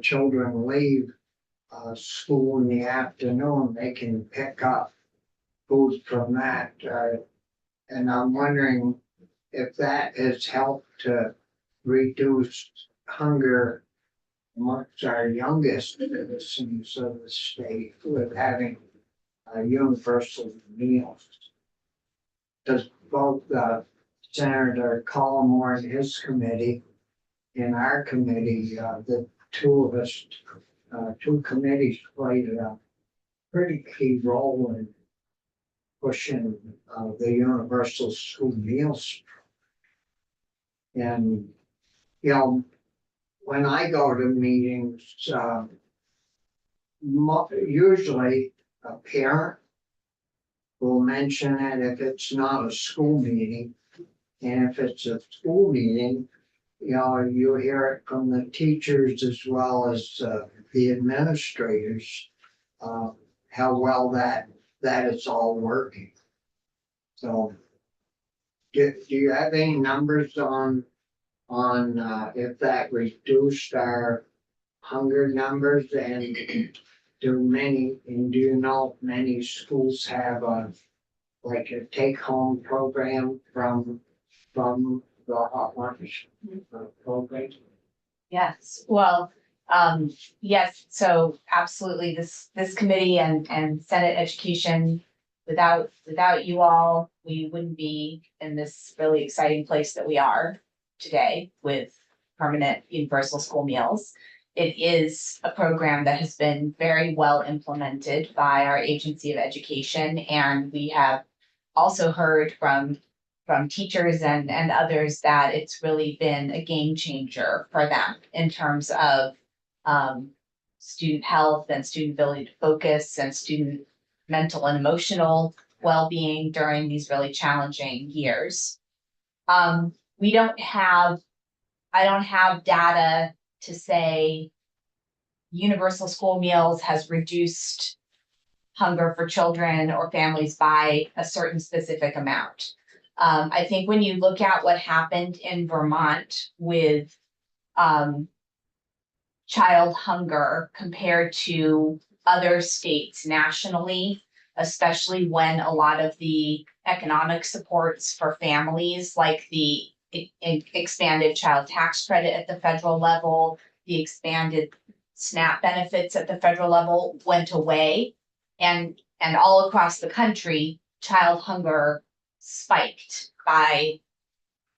children leave school in the afternoon, they can pick up food from that. And I'm wondering if that has helped to reduce hunger amongst our youngest citizens of the state with having universal meals. Does both Senator Collmore and his committee and our committee, the two of us, two committees played a pretty key role in pushing the universal school meals. And, you know, when I go to meetings, usually a parent will mention it if it's not a school meeting. And if it's a school meeting, you know, you hear it from the teachers as well as the administrators, how well that is all working. So do you have any numbers on if that reduced our hunger numbers, and do you know if many schools have like a take-home program from the hot lunch program? Yes, well, yes, so absolutely, this committee and Senate Education without you all, we wouldn't be in this really exciting place that we are today with permanent universal school meals. It is a program that has been very well implemented by our Agency of Education, and we have also heard from teachers and others that it's really been a game changer for them in terms of student health and student ability to focus and student mental and emotional well-being during these really challenging years. I don't have data to say universal school meals has reduced hunger for children or families by a certain specific amount. I think when you look at what happened in Vermont with child hunger compared to other states nationally, especially when a lot of the economic supports for families, like the expanded child tax credit at the federal level, the expanded SNAP benefits at the federal level went away, and all across the country, child hunger spiked by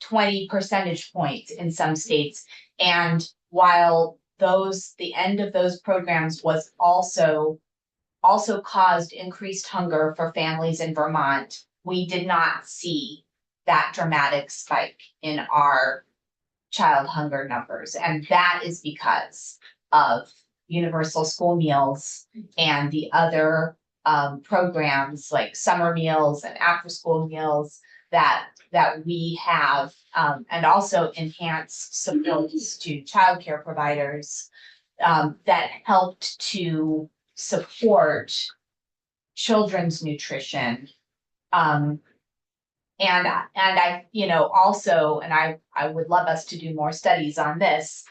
20 percentage points in some states. And while the end of those programs was also caused increased hunger for families in Vermont, we did not see that dramatic spike in our child hunger numbers. And that is because of universal school meals and the other programs like summer meals and after school meals that we have, and also enhanced supports to childcare providers that helped to support children's nutrition. And I, also, and I would love us to do more studies on this,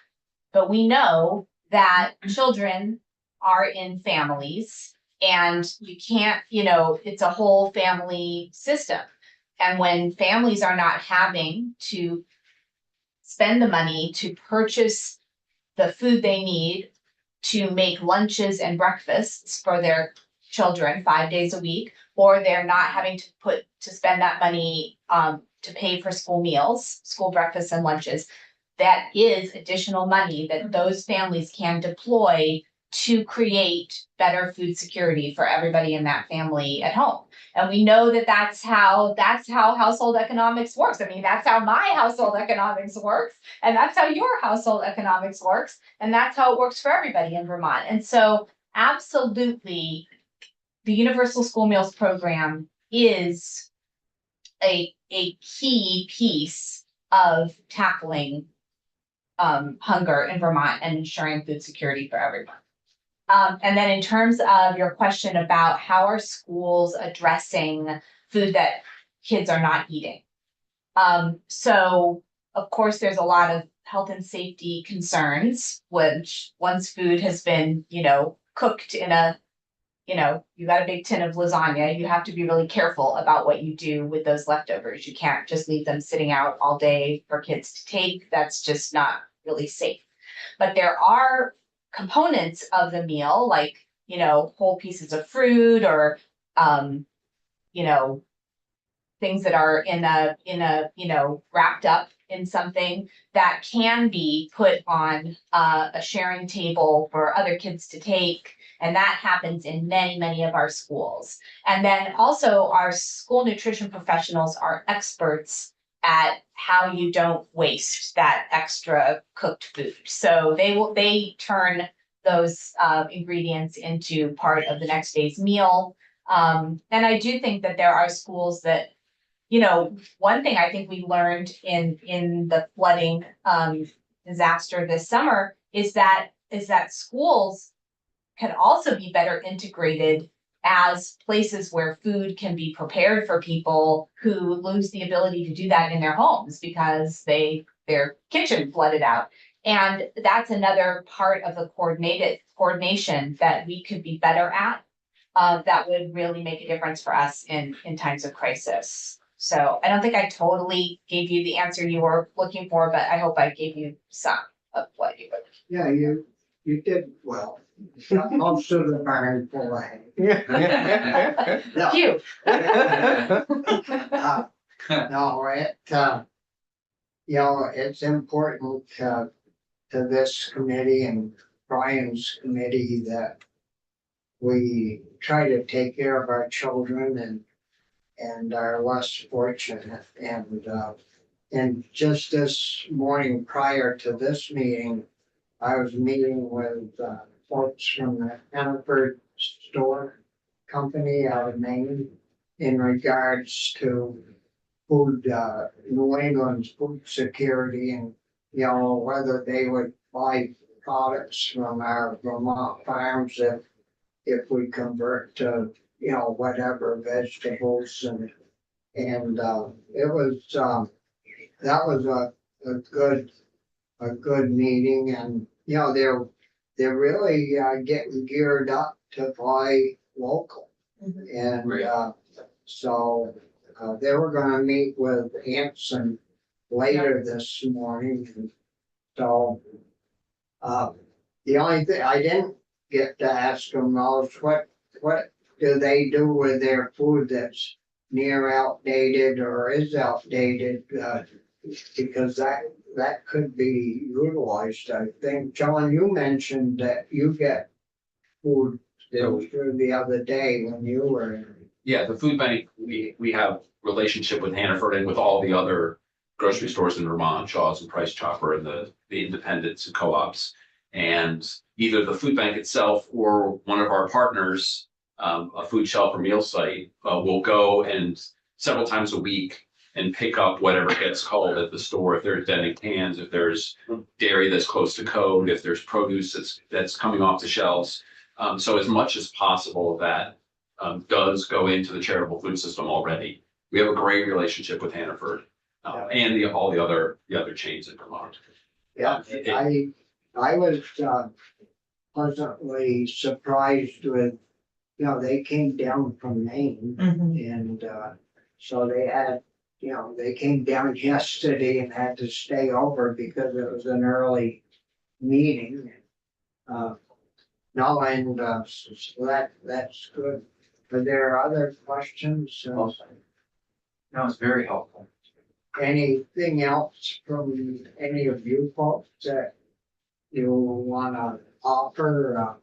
but we know that children are in families, and you can't, it's a whole family system. And when families are not having to spend the money to purchase the food they need to make lunches and breakfasts for their children 5 days a week, or they're not having to spend that money to pay for school meals, school breakfasts and lunches, that is additional money that those families can deploy to create better food security for everybody in that family at home. And we know that that's how household economics works. I mean, that's how my household economics works, and that's how your household economics works, and that's how it works for everybody in Vermont. And so absolutely, the Universal School Meals Program is a key piece of tackling hunger in Vermont and ensuring food security for everyone. And then in terms of your question about how are schools addressing food that kids are not eating. So of course, there's a lot of health and safety concerns, which once food has been, cooked in a, you got a big tin of lasagna, you have to be really careful about what you do with those leftovers. You can't just leave them sitting out all day for kids to take. That's just not really safe. But there are components of the meal, like, whole pieces of fruit or, things that are in a, wrapped up in something that can be put on a sharing table for other kids to take. And that happens in many, many of our schools. And then also our school nutrition professionals are experts at how you don't waste that extra cooked food. So they turn those ingredients into part of the next day's meal. And I do think that there are schools that, one thing I think we learned in the flooding disaster this summer is that schools can also be better integrated as places where food can be prepared for people who lose the ability to do that in their homes because their kitchen flooded out. And that's another part of the coordination that we could be better at, that would really make a difference for us in times of crisis. So I don't think I totally gave you the answer you were looking for, but I hope I gave you some of what you were looking for. Yeah, you did well. got most of the barn full of hay. No. Cute. No, it's important to this committee and Brian's committee that we try to take care of our children and are less fortunate. And just this morning prior to this meeting, I was meeting with folks from the Hannaford Store Company out of Maine in regards to food, New England's food security and, whether they would buy products from our Vermont farms if we convert to, whatever vegetables and it was, that was a good meeting and, they're really getting geared up to buy local. And so they were gonna meet with Anson later this morning. And so the only thing I didn't get to ask them was what do they do with their food that's near outdated or is outdated? Because that could be utilized. I think, John, you mentioned that you get food through the other day when you were in. Yeah, the food bank, we have relationship with Hannaford and with all the other grocery stores in Vermont, Shaw's and Price Chopper and the independents and co-ops. And either the food bank itself or one of our partners, a food shelf or meal site, will go and several times a week and pick up whatever gets called at the store. If there's dented cans, if there's dairy that's close to code, if there's produce that's coming off the shelves. So as much as possible that does go into the charitable food system already. We have a great relationship with Hannaford and all the other chains in Vermont. Yeah, I was pleasantly surprised with, they came down from Maine and so they had, they came down yesterday and had to stay over because it was an early meeting. So that's good. Are there other questions? No, it's very helpful. Anything else from any of you folks that you wanna offer?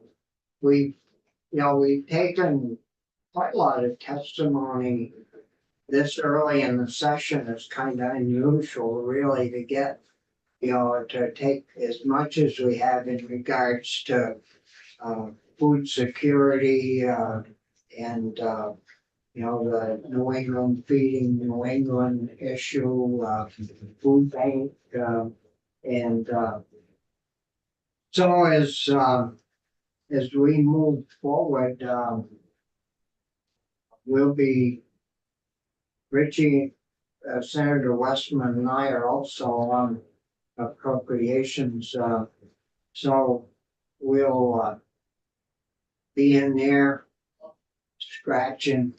We've taken quite a lot of testimony this early in the session. Is kind of unusual really to get, to take as much as we have in regards to food security and the New England Feeding New England issue, food bank, and so as we move forward, we'll be Richie, Senator Westman and I are also on appropriations, so we'll be in there scratching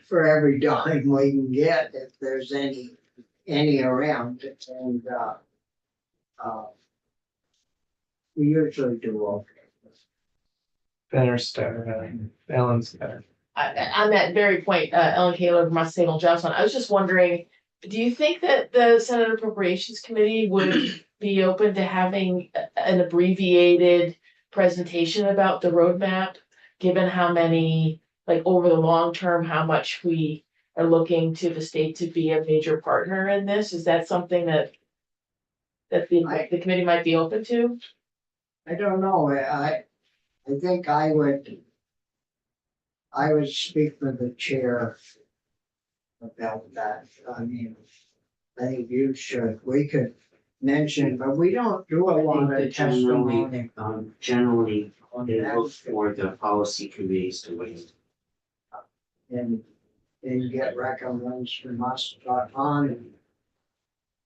for every dime we can get if there's any around. And we usually do okay. Benner's better, Ellen's better. On that very point, Ellen Kaler from St. Johnson, I was just wondering, do you think that the Senate Appropriations Committee would be open to having an abbreviated presentation about the roadmap? Given how many, like over the long term, how much we are looking to the state to be a major partner in this? Is that something that the committee might be open to? I don't know. I think I would speak with the chair about that. I mean, I think you should. We could mention, but we don't do a lot of testimony. Generally, they look for the policy committees to weigh in. And get recommends from us on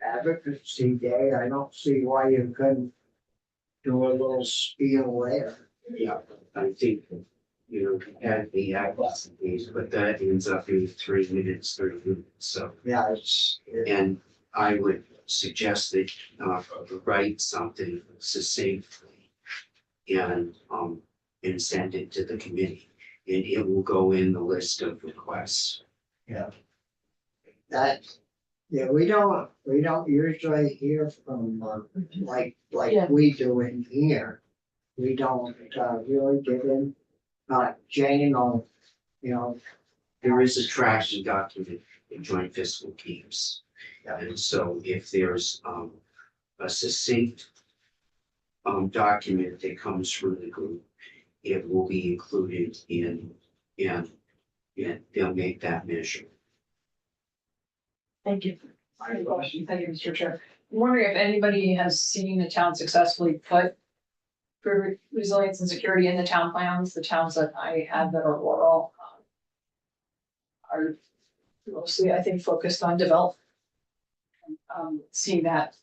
Advocacy Day. I don't see why you couldn't do a little spiel there. Yeah, I think, at the advocacy days, but that ends up being 3 minutes, 30 minutes, so. Yeah, And I would suggest that write something succinctly and send it to the committee. And it will go in the list of requests. That, yeah, we don't usually hear from, like Yeah. we do in here. We don't, really get in, Jane or, There is a tracking document in joint fiscal keeps. Yeah. And so if there's a succinct document that comes from the group, it will be included in, and they'll make that measure. Thank you. I have a question. Thank you, Mr. Chair. I'm wondering if anybody has seen the town successfully put food resilience and security in the town plans. The towns that I have that are rural are mostly, I think, focused on development. Seeing that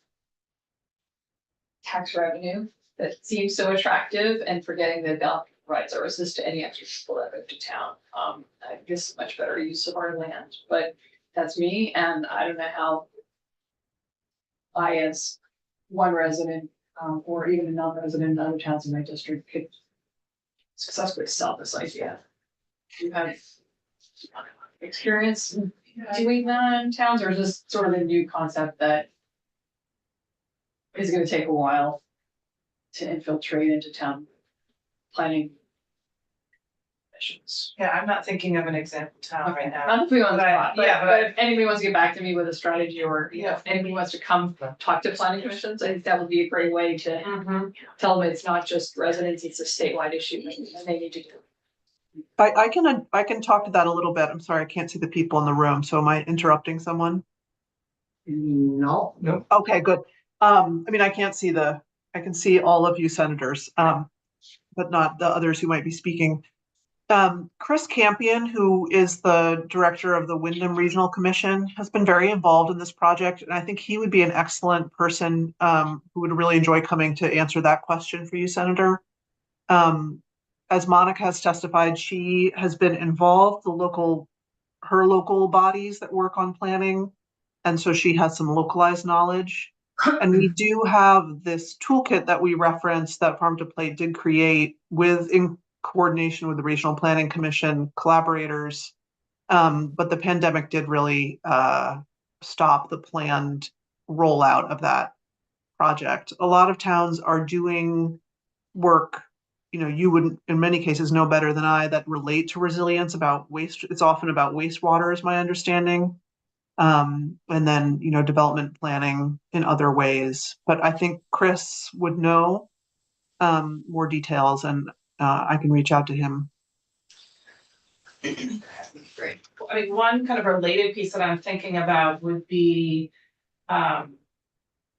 tax revenue that seems so attractive and forgetting that development provides services to any extra people that move to town. I guess much better use of our land, but that's me, and I don't know how I, as one resident, or even a non-resident in other towns in my district, could successfully sell this idea. Do you have experience doing that in towns, or is this sort of a new concept that is gonna take a while to infiltrate into town planning missions? Yeah, I'm not thinking of an example town right now. Not to put you on the But I- spot, but, yeah, but if anybody wants to get back to me with a strategy, or, you know, if anybody wants to come talk to planning commissions, I think that would be a great way to tell them it's not just residents, it's a statewide issue, and they need to do. I can talk to that a little bit. I'm sorry, I can't see the people in the room, so am I interrupting someone? no, Okay, good. I mean, I can see all of you senators, but not the others who might be speaking. Chris Campion, who is the director of the Wyndham Regional Commission, has been very involved in this project, and I think he would be an excellent person who would really enjoy coming to answer that question for you, Senator. As Monica has testified, she has been involved, her local bodies that work on planning, and so she has some localized knowledge. And we do have this toolkit that we referenced that Farm to Plate did create in coordination with the Regional Planning Commission collaborators. But the pandemic did really stop the planned rollout of that project. A lot of towns are doing work, you would in many cases know better than I, that relate to resilience about waste. It's often about wastewater is my understanding. And then, development planning in other ways. But I think Chris would know more details, and I can reach out to him. Great. I mean, one kind of related piece that I'm thinking about would be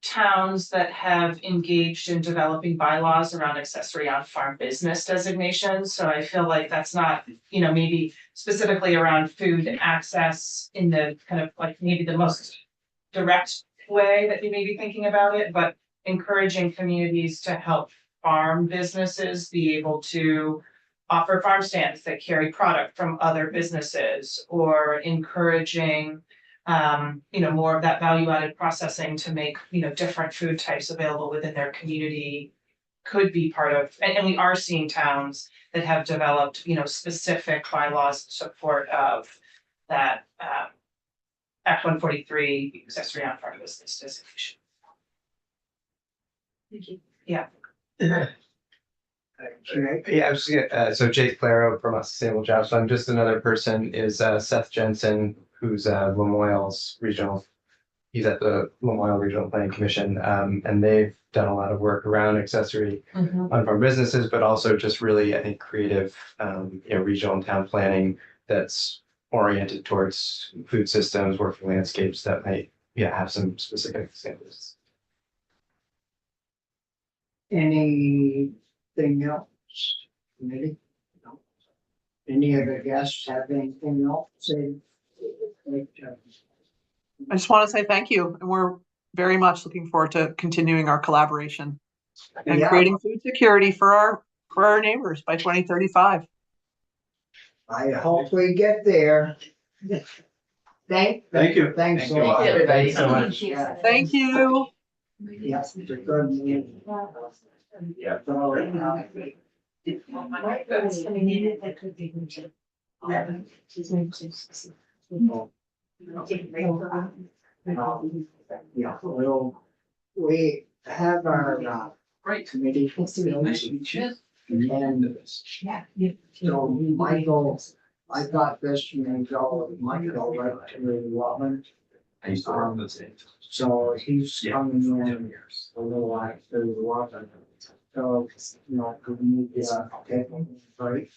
towns that have engaged in developing bylaws around accessory on-farm business designations. So I feel like that's not, maybe specifically around food access in the kind of like maybe the most direct way that you may be thinking about it, but encouraging communities to help farm businesses be able to offer farm stands that carry product from other businesses, or encouraging more of that value-added processing to make, different food types available within their community could be part of, and we are seeing towns that have developed, specific bylaws in support of that Act 143 accessory on-farm business designation. Thank you. Yeah. Yeah, I was so Jake Claro from Sustainable Jobs Fund. Just another person is Seth Jensen, who's Lamoille's regional. He's at the Lamoille Regional Planning Commission, and they've done a lot of work around accessory on-farm businesses, but also just really, I think, creative, regional and town planning that's oriented towards food systems, working landscapes that might, have some specific examples. anything else, committee? No. Any of the guests have anything else to say? I just want to say thank you, and we're very much looking forward to continuing our collaboration and Yeah. creating food security for our neighbors by 2035. I hope we get there. Thank you. Thanks a Thank you. lot. Thank you, everybody. Thanks so much. Yeah. Thank you. Yeah, it's a good meeting. Yeah. Yeah, well, we have our Great. committee. Nice to meet you. And so Michael, I got this from Joe, Michael right to the 11th. I used to work the same. So he's Yeah. coming in a little after the 11th. So, we need to take a break.